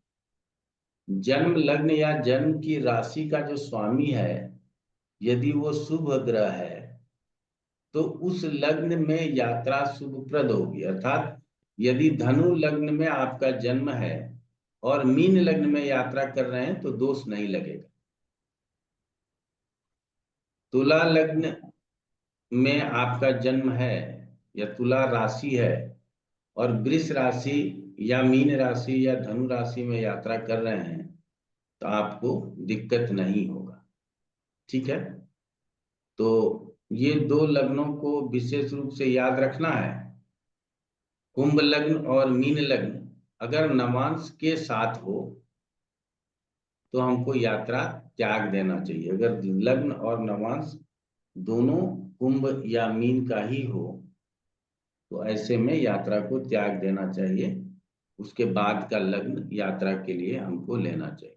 जन्म लग्न या जन्म की राशि का जो स्वामी है, यदि वो शुभ ग्रह है तो उस लग्न में यात्रा शुभप्रद होगी। अर्थात यदि धनु लग्न में आपका जन्म है और मीन लग्न में यात्रा कर रहे हैं तो दोष नहीं लगेगा। तुला लग्न में आपका जन्म है या तुला राशि है और वृष राशि या मीन राशि या धनु राशि में यात्रा कर रहे हैं तो आपको दिक्कत नहीं होगा। ठीक है, तो ये दो लग्नों को विशेष रूप से याद रखना है। कुंभ लग्न और मीन लग्न अगर नवांश के साथ हो तो हमको यात्रा त्याग देना चाहिए। अगर लग्न और नवांश दोनों कुंभ या मीन का ही हो तो ऐसे में यात्रा को त्याग देना चाहिए, उसके बाद का लग्न यात्रा के लिए हमको लेना चाहिए।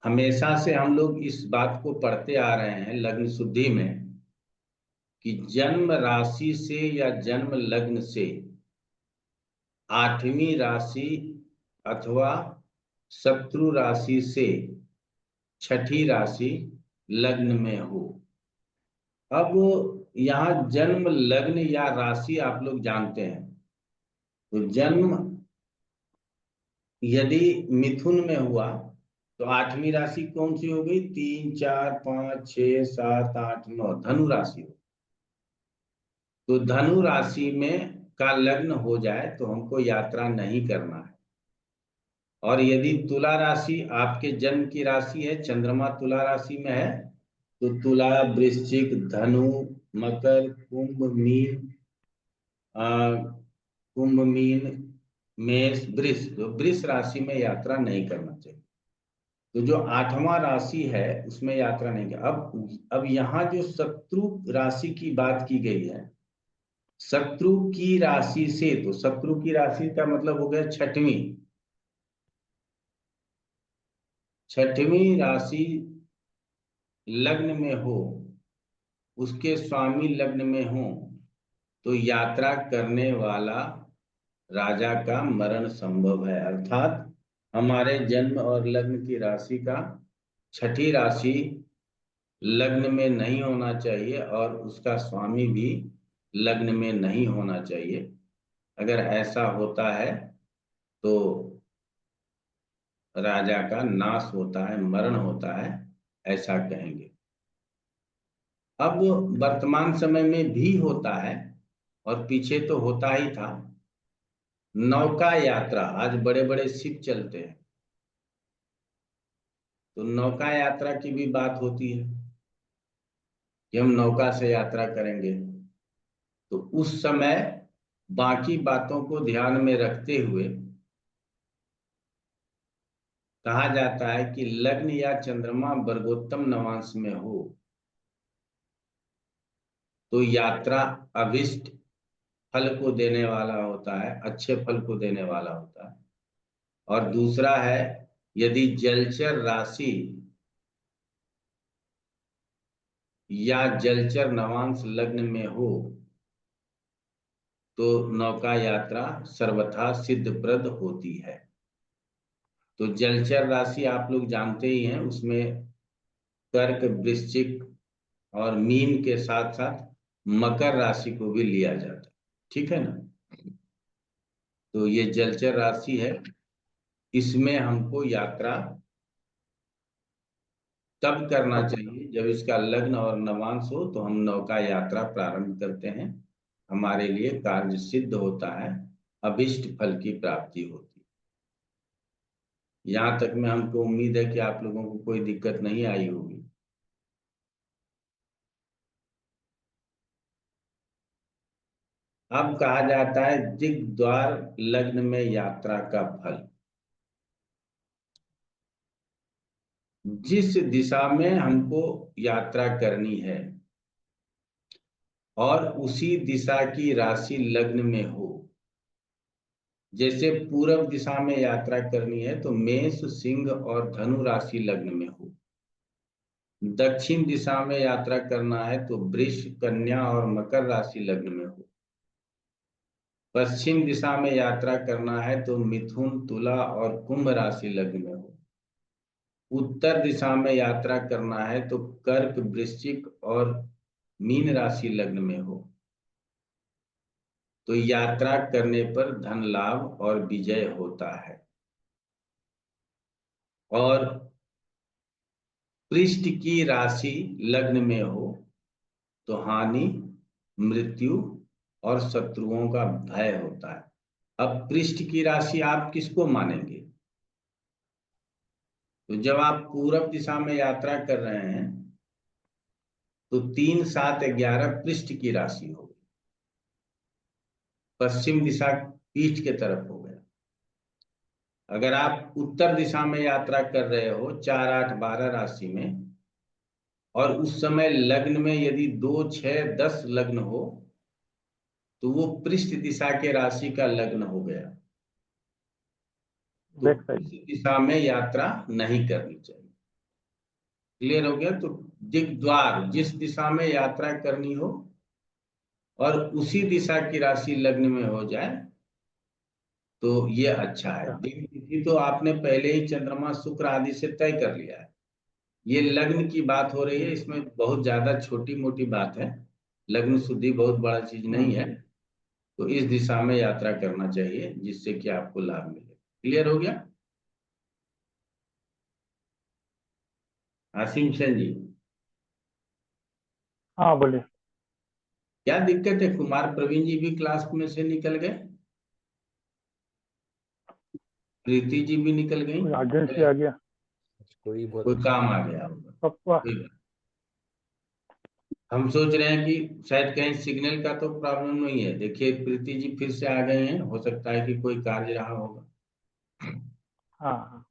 हमेशा से हम लोग इस बात को पढ़ते आ रहे हैं लग्न शुद्धि में कि जन्म राशि से या जन्म लग्न से 8वीं राशि अथवा शत्रु राशि से 6ठी राशि लग्न में हो। अब यहाँ जन्म लग्न या राशि आप लोग जानते हैं, तो जन्म यदि मिथुन में हुआ तो 8वीं राशि कौन सी हो गई, 3 4 5 6 7 8 9 धनु राशि हो। तो धनु राशि में का लग्न हो जाए तो हमको यात्रा नहीं करना है। और यदि तुला राशि आपके जन्म की राशि है, चंद्रमा तुला राशि में है, तो तुला वृश्चिक धनु मकर कुंभ मीन मेष वृष, तो वृष राशि में यात्रा नहीं करना चाहिए। तो जो 8वां राशि है उसमें यात्रा नहीं कर। अब यहाँ जो शत्रु राशि की बात की गई है, शत्रु की राशि से, तो शत्रु की राशि का मतलब हो गया 6वीं राशि लग्न में हो, उसके स्वामी लग्न में हो तो यात्रा करने वाला राजा का मरण संभव है। अर्थात हमारे जन्म और लग्न की राशि का 6ठी राशि लग्न में नहीं होना चाहिए और उसका स्वामी भी लग्न में नहीं होना चाहिए। अगर ऐसा होता है तो राजा का नाश होता है, मरण होता है, ऐसा कहेंगे। अब वर्तमान समय में भी होता है और पीछे तो होता ही था, नौका यात्रा। आज बड़े बड़े शिप चलते हैं तो नौका यात्रा की भी बात होती है कि हम नौका से यात्रा करेंगे। तो उस समय बाकी बातों को ध्यान में रखते हुए कहा जाता है कि लग्न या चंद्रमा वर्गोत्तम नवांश में हो तो यात्रा अभिष्ट फल को देने वाला होता है, अच्छे फल को देने वाला होता है। और दूसरा है, यदि जलचर राशि या जलचर नवांश लग्न में हो तो नौका यात्रा सर्वथा सिद्धप्रद होती है। तो जलचर राशि आप लोग जानते ही हैं, उसमें कर्क वृश्चिक और मीन के साथ साथ मकर राशि को भी लिया जाता है। ठीक है ना, तो ये जलचर राशि है, इसमें हमको यात्रा तब करना चाहिए जब इसका लग्न और नवांश हो, तो हम नौका यात्रा प्रारंभ करते हैं। हमारे लिए कार्य सिद्ध होता है, अभिष्ट फल की प्राप्ति होती है। यहाँ तक में हमको उम्मीद है कि आप लोगों को कोई दिक्कत नहीं आई होगी। अब कहा जाता है दिग्द्वार लग्न में यात्रा का फल। जिस दिशा में हमको यात्रा करनी है और उसी दिशा की राशि लग्न में हो, जैसे पूर्व दिशा में यात्रा करनी है तो मेष, सिंह और धनु राशि लग्न में हो। दक्षिण दिशा में यात्रा करना है तो वृष, कन्या और मकर राशि लग्न में हो। पश्चिम दिशा में यात्रा करना है तो मिथुन, तुला और कुंभ राशि लग्न में हो। उत्तर दिशा में यात्रा करना है तो कर्क, वृश्चिक और मीन राशि लग्न में हो। तो यात्रा करने पर धन लाभ और विजय होता है। और पृष्ठ की राशि लग्न में हो तो हानि, मृत्यु और शत्रुओं का भय होता है। अब पृष्ठ की राशि आप किसको मानेंगे? तो जब आप पूरब दिशा में यात्रा कर रहे हैं तो 3, 7, 11 पृष्ठ की राशि होगी। पश्चिम दिशा पीठ के तरफ हो गया। अगर आप उत्तर दिशा में यात्रा कर रहे हो 4, 8, 12 राशि में, और उस समय लग्न में यदि 2, 6, 10 लग्न हो तो वो पृष्ठ दिशा के राशि का लग्न हो गया। तो बैक साइड। इस दिशा में यात्रा नहीं करनी चाहिए। क्लियर हो गया? तो दिग्द्वार, जिस दिशा में यात्रा करनी हो और उसी दिशा की राशि लग्न में हो जाए तो ये अच्छा है। दिग् तिथि तो आपने पहले ही चंद्रमा, शुक्र आदि से तय कर लिया है। ये लग्न की बात हो रही है, इसमें बहुत ज्यादा छोटी मोटी बात है। लग्न शुद्धि बहुत बड़ा चीज नहीं है। तो इस दिशा में यात्रा करना चाहिए जिससे कि आपको लाभ मिले। क्लियर हो गया? आसिम सेन जी, हाँ बोलिए। क्या दिक्कत है? कुमार प्रवीण जी भी क्लास में से निकल गए, प्रीति जी भी निकल गई। अर्जेंसी आ गया। कोई कोई काम आ गया होगा। सबका कोई बात। हम सोच रहे हैं कि शायद कहीं सिग्नल का तो प्रॉब्लम नहीं है। देखिए प्रीति जी फिर से आ गए हैं, हो सकता है कि कोई कार्य रहा होगा। हाँ हाँ।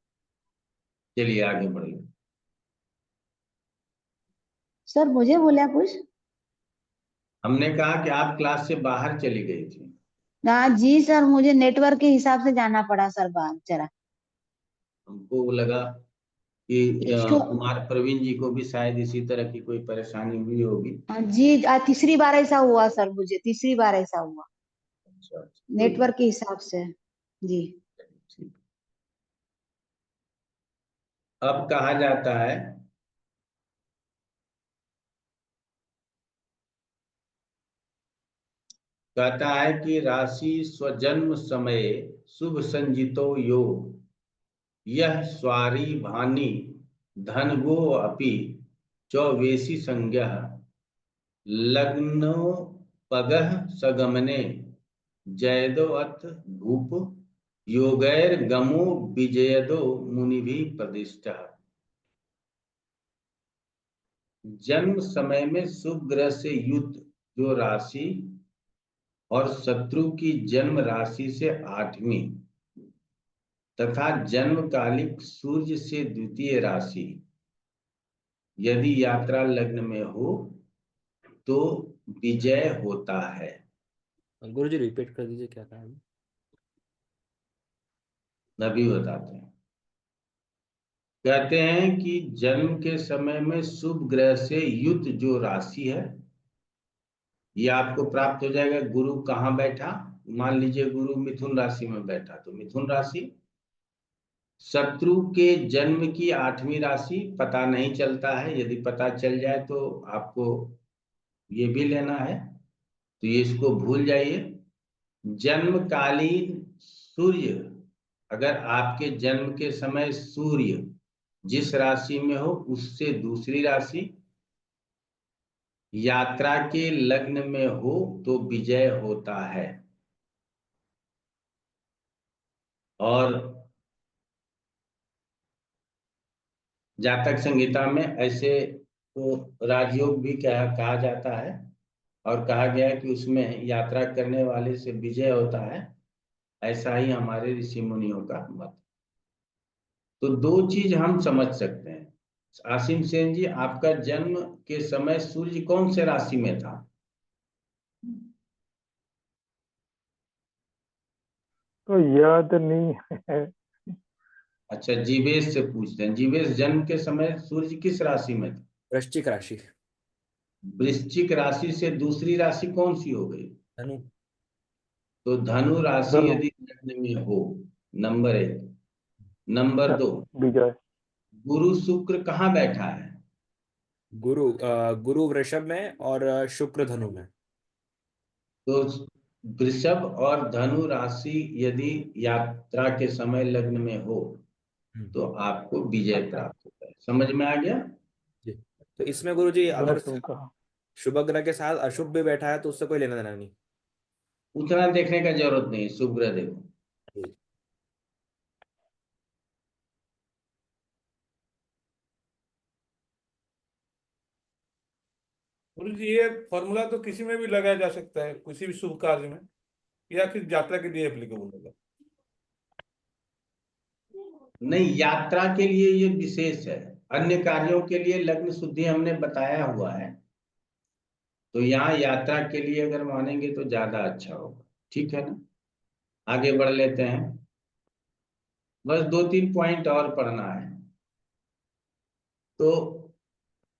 चलिए आगे बढ़िए। सर मुझे बोला कुछ? हमने कहा कि आप क्लास से बाहर चली गई थी। हाँ जी सर, मुझे नेटवर्क के हिसाब से जाना पड़ा सर बाहर जरा। हमको लगा कि इसको कुमार प्रवीण जी को भी शायद इसी तरह की कोई परेशानी हुई होगी। हाँ जी, तीसरी बार ऐसा हुआ सर, मुझे तीसरी बार ऐसा हुआ अच्छा, नेटवर्क के हिसाब से। जी ठीक। अब कहा जाता है कहता है कि राशि स्वजन्म समय शुभ संजितो योग, यह स्वारी भानी धनगो अपि चौवेशी संज्ञः लग्नो पगह सगमने जयदो अथ भूप योगैर गमो विजयदो मुनिभि प्रतिष्ठा। जन्म समय में शुभ ग्रह से युक्त जो राशि और शत्रु की जन्म राशि से 8वीं तथा जन्मकालिक सूर्य से द्वितीय राशि यदि यात्रा लग्न में हो तो विजय होता है। गुरु जी रिपीट कर दीजिए क्या कहा। नबी बताते हैं, कहते हैं कि जन्म के समय में शुभ ग्रह से युक्त जो राशि है ये आपको प्राप्त हो जाएगा। गुरु कहाँ बैठा? मान लीजिए गुरु मिथुन राशि में बैठा तो मिथुन राशि। शत्रु के जन्म की 8वीं राशि पता नहीं चलता है, यदि पता चल जाए तो आपको ये भी लेना है, तो ये इसको भूल जाइए। जन्मकालीन सूर्य, अगर आपके जन्म के समय सूर्य जिस राशि में हो उससे दूसरी राशि, यात्रा के लग्न में हो तो विजय होता है। और जातक संहिता में ऐसे को राजयोग भी कहा जाता है, और कहा गया है कि उसमें यात्रा करने वाले से विजय होता है। ऐसा ही हमारे ऋषि मुनियों का मत। तो दो चीज हम समझ सकते हैं। आसिम सेन जी, आपका जन्म के समय सूर्य कौन से राशि में था? तो याद नहीं है। अच्छा, जीवेश से पूछते हैं। जीवेश, जन्म के समय सूर्य किस राशि में था? वृश्चिक राशि। वृश्चिक राशि से दूसरी राशि कौन सी हो गई? धनु। तो धनु राशि धनु। यदि लग्न में हो, नंबर 1। नंबर 2, विजय। गुरु शुक्र कहाँ बैठा है? गुरु वृषभ में और शुक्र धनु में। तो वृषभ और धनु राशि यदि यात्रा के समय लग्न में हो तो आपको विजय प्राप्त होता है। समझ में आ गया? जी। तो इसमें गुरु जी दोनों अगर शुभ कहा। शुभ ग्रह के साथ अशुभ भी बैठा है तो उससे कोई लेना देना नहीं। उतना देखने का जरूरत नहीं, शुभ ग्रह देखो। जी। गुरु जी ये फॉर्मूला तो किसी में भी लगाया जा सकता है, किसी भी शुभ कार्य में, या फिर यात्रा के लिए एप्लीकेबल होगा? नहीं, यात्रा के लिए ये विशेष है। अन्य कार्यों के लिए लग्न शुद्धि हमने बताया हुआ है, तो यहाँ यात्रा के लिए अगर मानेंगे तो ज्यादा अच्छा होगा। ठीक है ना? आगे बढ़ लेते हैं। बस 2-3 पॉइंट और पढ़ना है। तो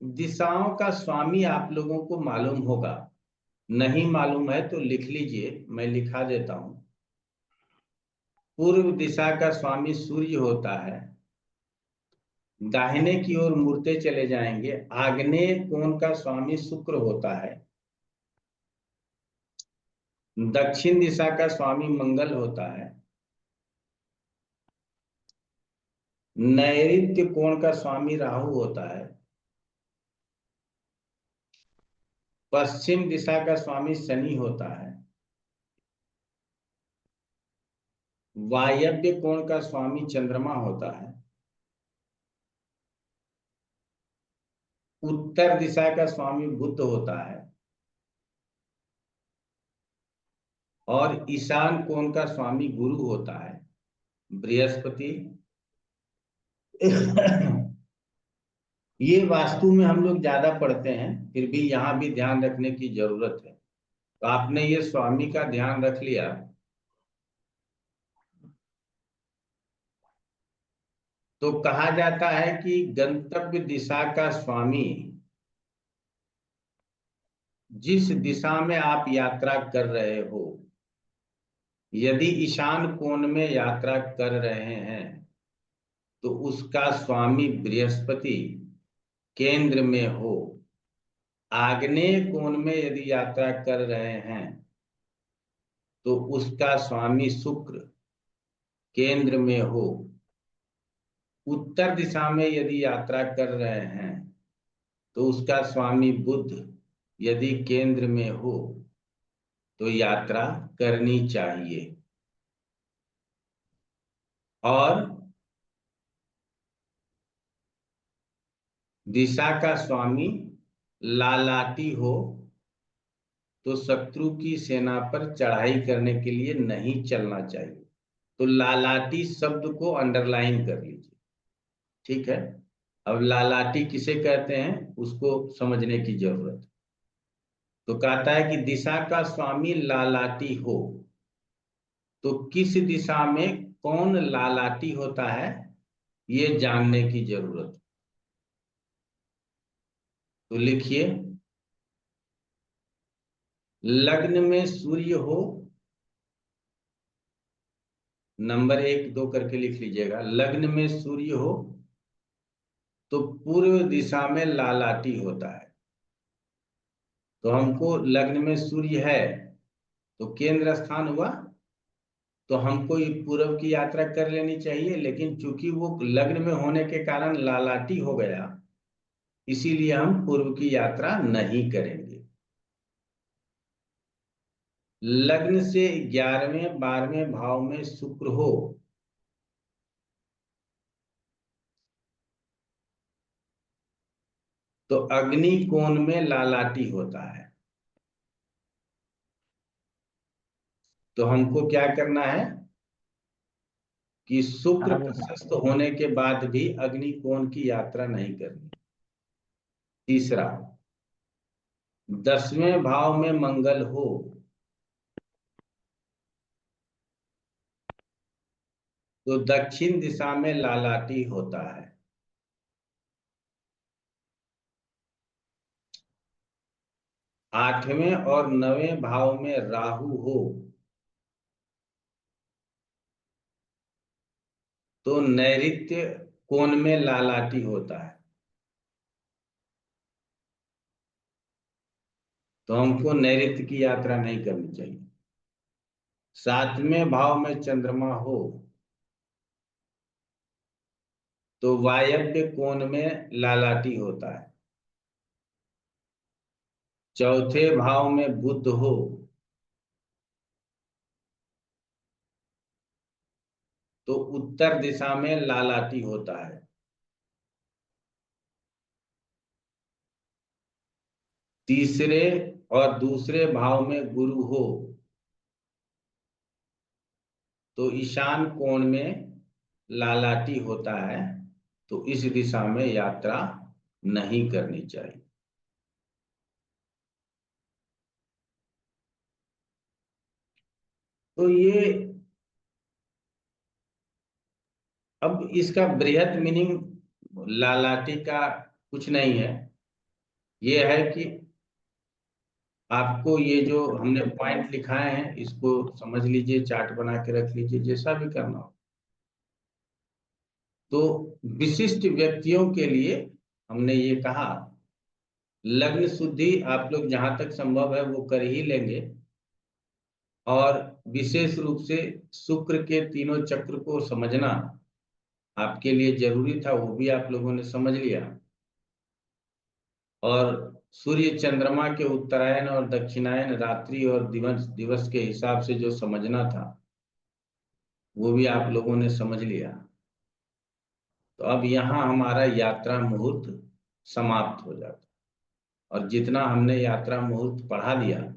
दिशाओं का स्वामी आप लोगों को मालूम होगा, नहीं मालूम है तो लिख लीजिए, मैं लिखा देता हूं। पूर्व दिशा का स्वामी सूर्य होता है। दाहिने की ओर मुड़ते चले जाएंगे, आग्नेय कोण का स्वामी शुक्र होता है। दक्षिण दिशा का स्वामी मंगल होता है। नैऋत्य कोण का स्वामी राहु होता है। पश्चिम दिशा का स्वामी शनि होता है। वायव्य कोण का स्वामी चंद्रमा होता है। उत्तर दिशा का स्वामी बुध होता है। और ईशान कोण का स्वामी गुरु होता है, बृहस्पति। ये वास्तु में हम लोग ज्यादा पढ़ते हैं, फिर भी यहाँ भी ध्यान रखने की जरूरत है। तो आपने ये स्वामी का ध्यान रख लिया। तो कहा जाता है कि गंतव्य दिशा का स्वामी, जिस दिशा में आप यात्रा कर रहे हो, यदि ईशान कोण में यात्रा कर रहे हैं तो उसका स्वामी बृहस्पति केंद्र में हो। आग्नेय कोण में यदि यात्रा कर रहे हैं तो उसका स्वामी शुक्र केंद्र में हो। उत्तर दिशा में यदि यात्रा कर रहे हैं तो उसका स्वामी बुध यदि केंद्र में हो तो यात्रा करनी चाहिए। और दिशा का स्वामी लालाटी हो तो शत्रु की सेना पर चढ़ाई करने के लिए नहीं चलना चाहिए। तो लालाटी शब्द को अंडरलाइन कर लीजिए। ठीक है? अब लालाटी किसे कहते हैं उसको समझने की जरूरत है। तो कहता है कि दिशा का स्वामी लालाटी हो, तो किस दिशा में कौन लालाटी होता है ये जानने की जरूरत है। तो लिखिए, लग्न में सूर्य हो, नंबर 1-2 करके लिख लीजिएगा। लग्न में सूर्य हो तो पूर्व दिशा में लालाटी होता है। तो हमको लग्न में सूर्य है तो केंद्र स्थान हुआ तो हमको ये पूर्व की यात्रा कर लेनी चाहिए, लेकिन चूंकि वो लग्न में होने के कारण लालाटी हो गया, इसीलिए हम पूर्व की यात्रा नहीं करेंगे। लग्न से 11वें 12वें भाव में शुक्र हो तो अग्नि कोण में लालाटी होता है। तो हमको क्या करना है कि शुक्र प्रशस्त होने के बाद भी अग्नि कोण की यात्रा नहीं करनी। तीसरा, 10वें भाव में मंगल हो तो दक्षिण दिशा में लालाटी होता है। 8वें और 9वें भाव में राहु हो तो नैऋत्य कोण में लालाटी होता है। तो हमको नैऋत्य की यात्रा नहीं करनी चाहिए। 7वें भाव में चंद्रमा हो तो वायव्य कोण में लालाटी होता है। चौथे भाव में बुध हो तो उत्तर दिशा में लालाटी होता है। तीसरे और दूसरे भाव में गुरु हो तो ईशान कोण में लालाटी होता है। तो इस दिशा में यात्रा नहीं करनी चाहिए। तो ये अब इसका बृहद मीनिंग लालाटी का कुछ नहीं है। ये है कि आपको ये जो हमने पॉइंट लिखाए हैं इसको समझ लीजिए, चार्ट बना के रख लीजिए, जैसा भी करना हो। तो विशिष्ट व्यक्तियों के लिए हमने ये कहा लग्न शुद्धि आप लोग जहां तक संभव है वो कर ही लेंगे, और विशेष रूप से शुक्र के तीनों चक्र को समझना आपके लिए जरूरी था, वो भी आप लोगों ने समझ लिया। और सूर्य चंद्रमा के उत्तरायण और दक्षिणायन रात्रि और दिवस दिवस के हिसाब से जो समझना था वो भी आप लोगों ने समझ लिया। तो अब यहाँ हमारा यात्रा मुहूर्त समाप्त हो जाता, और जितना हमने यात्रा मुहूर्त पढ़ा दिया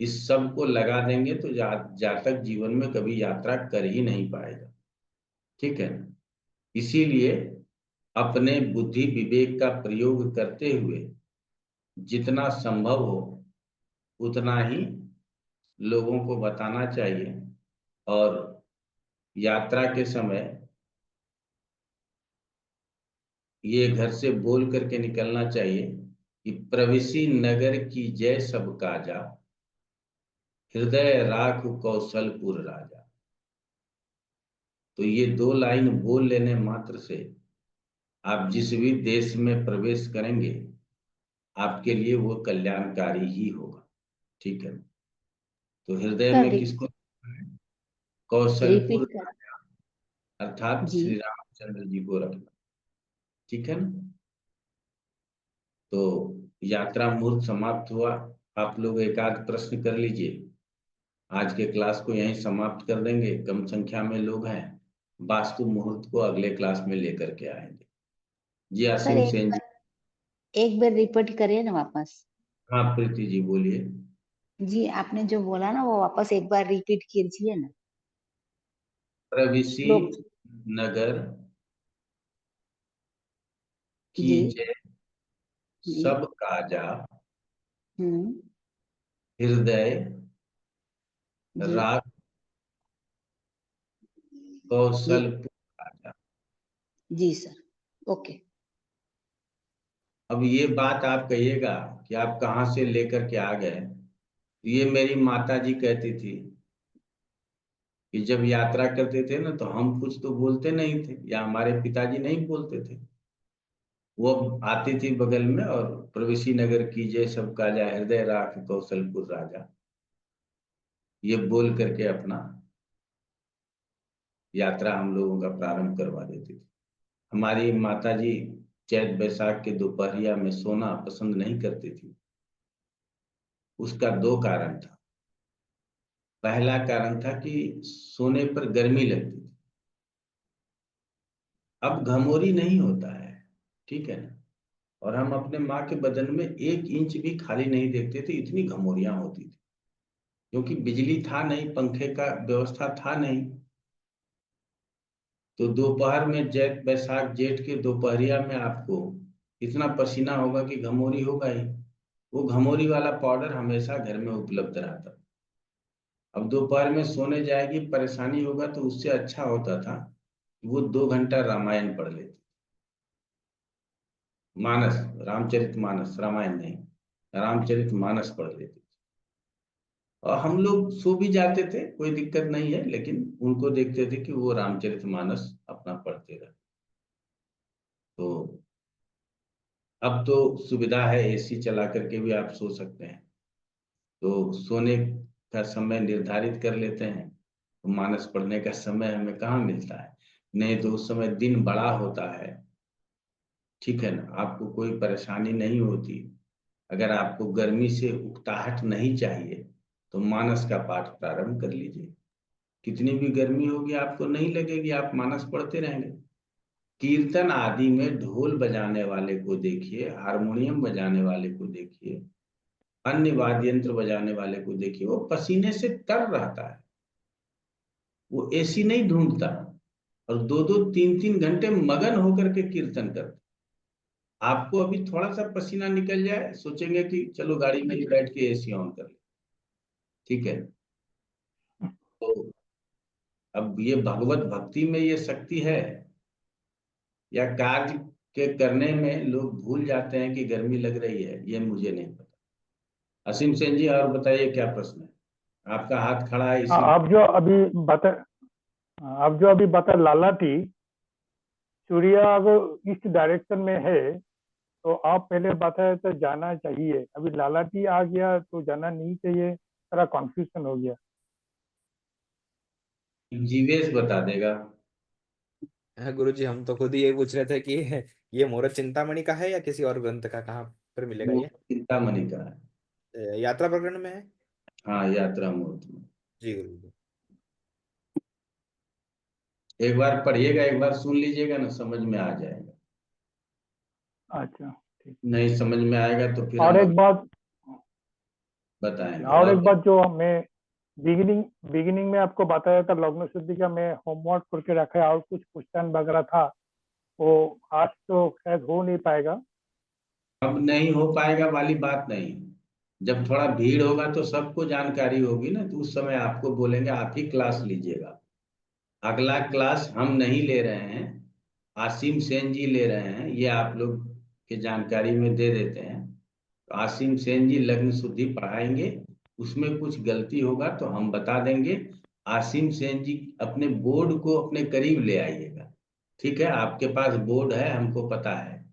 इस सब को लगा देंगे तो जातक जीवन में कभी यात्रा कर ही नहीं पाएगा। ठीक है, इसीलिए अपने बुद्धि विवेक का प्रयोग करते हुए जितना संभव हो उतना ही लोगों को बताना चाहिए, और यात्रा के समय ये घर से बोल करके निकलना चाहिए कि प्रविशी नगर की जय सब काजा, हृदय राख कौशलपुर राजा। तो ये 2 लाइन बोल लेने मात्र से आप जिस भी देश में प्रवेश करेंगे आपके लिए वो कल्याणकारी ही होगा। ठीक है, तो हृदय में किसको कौशलपुर रिपीट कर अर्थात जी। श्री रामचंद्र जी को रखना। ठीक है ना, तो यात्रा मुहूर्त समाप्त हुआ। आप लोग एक आध प्रश्न कर लीजिए। आज के क्लास को यहीं समाप्त कर देंगे, कम संख्या में लोग हैं। वास्तु मुहूर्त को अगले क्लास में लेकर के आएंगे। जी सर असीम सेन जी। एक बार रिपीट करिए ना वापस। हाँ प्रीति जी बोलिए। जी आपने जो बोला ना वो वापस एक बार रिपीट कीजिए ना। प्रविशी श्लोक नगर की जी जय जी। सब काजा, हम्म हृदय जी राग जी कौशलपुर राजा। जी सर ओके। अब ये बात आप कहिएगा कि आप कहाँ से लेकर के आ गए। ये मेरी माता जी कहती थी कि जब यात्रा करते थे ना तो हम कुछ तो बोलते नहीं थे, या हमारे पिताजी नहीं बोलते थे। वो आती थी बगल में और प्रवेशी नगर की जय सब काजा, हृदय राख कौशलपुर राजा, ये बोल करके अपना यात्रा हम लोगों का प्रारंभ करवा देती थी। हमारी माताजी चैत बैसाख के दोपहरिया में सोना पसंद नहीं करती थी। उसका दो कारण था। पहला कारण था कि सोने पर गर्मी लगती थी। अब घमौरी नहीं होता है, ठीक है ना, और हम अपने माँ के बदन में 1 इंच भी खाली नहीं देखते थे, इतनी घमौरियां होती थी, क्योंकि बिजली था नहीं, पंखे का व्यवस्था था नहीं। तो दोपहर में चैत बैसाख जेठ के दोपहरिया में आपको इतना पसीना होगा कि घमौरी होगा ही। वो घमौरी वाला पाउडर हमेशा घर में उपलब्ध रहता। अब दोपहर में सोने जाएगी, परेशानी होगा, तो उससे अच्छा होता था वो 2 घंटा रामायण पढ़ लेती। मानस, रामचरित मानस, रामायण नहीं, रामचरित मानस पढ़ लेती। और हम लोग सो भी जाते थे, कोई दिक्कत नहीं है, लेकिन उनको देखते थे कि वो रामचरित मानस अपना पढ़ते रहे। तो अब तो सुविधा है, एसी चला करके भी आप सो सकते हैं। तो सोने का समय निर्धारित कर लेते हैं, तो मानस पढ़ने का समय हमें कहाँ मिलता है। नहीं तो उस समय दिन बड़ा होता है, ठीक है ना, आपको कोई परेशानी नहीं होती। अगर आपको गर्मी से उकताहट नहीं चाहिए तो मानस का पाठ प्रारंभ कर लीजिए। कितनी भी गर्मी होगी आपको नहीं लगेगी, आप मानस पढ़ते रहेंगे। कीर्तन आदि में ढोल बजाने वाले को देखिए, हारमोनियम बजाने वाले को देखिए, अन्य वाद्य यंत्र बजाने वाले को देखिए, वो पसीने से तर रहता है, वो एसी नहीं ढूंढता, और 2-2 3-3 घंटे मगन होकर के कीर्तन करता। आपको अभी थोड़ा सा पसीना निकल जाए, सोचेंगे कि चलो गाड़ी में ही बैठ के एसी ऑन कर ले, ठीक है। तो अब ये भगवत भक्ति में ये शक्ति है, या कार्य के करने में लोग भूल जाते हैं कि गर्मी लग रही है, ये मुझे नहीं पता। असीम सेन जी, और बताइए क्या प्रश्न है? आपका हाथ खड़ा है इसी। आप जो अभी बता लालाटी, सूर्य अगर ईस्ट डायरेक्शन में है तो आप पहले बताए तो जाना चाहिए, अभी लालाटी आ गया तो जाना नहीं चाहिए, थोड़ा कंफ्यूजन हो गया। जीवेश बता देगा। हाँ गुरुजी, हम तो खुद ही ये पूछ रहे थे कि ये मुहूर्त चिंतामणि का है या किसी और ग्रंथ का, कहाँ पर मिलेगा वो ये? चिंतामणि का है। यात्रा प्रकरण में है? हाँ, यात्रा मुहूर्त में। जी गुरुजी। एक बार पढ़िएगा, एक बार सुन लीजिएगा ना, समझ में आ जाएगा। अच्छा, ठीक। नहीं समझ में आएगा तो फिर और हम एक बात बताएंगे। और एक बात जो मैं बिगिनिंग में आपको बताया था, लग्न शुद्धि का मैं होमवर्क करके रखा है और कुछ क्वेश्चन वगैरह था, वो आज तो शायद हो नहीं पाएगा। अब नहीं हो पाएगा वाली बात नहीं। जब थोड़ा भीड़ होगा तो सबको जानकारी होगी ना, तो उस समय आपको बोलेंगे आप ही क्लास लीजिएगा। अगला क्लास हम नहीं ले रहे हैं, आसिम सेन जी ले रहे हैं, ये आप लोग के जानकारी में दे देते हैं। तो आसिम सेन जी लग्न शुद्धि पढ़ाएंगे, उसमें कुछ गलती होगा तो हम बता देंगे। आसिम सेन जी अपने बोर्ड को अपने करीब ले आइएगा, ठीक है। आपके पास बोर्ड है, हमको पता है,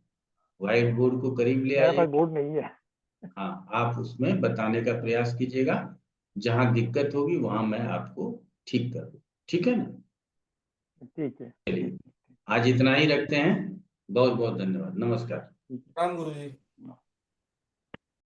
व्हाइट बोर्ड को करीब ले मेरे आइए। पास बोर्ड नहीं है। हाँ, आप उसमें बताने का प्रयास कीजिएगा, जहां दिक्कत होगी वहां मैं आपको ठीक कर दूँ, ठीक है ना। ठीक है। चलिए, आज इतना ही रखते हैं। बहुत बहुत धन्यवाद, नमस्कार। राम गुरुजी।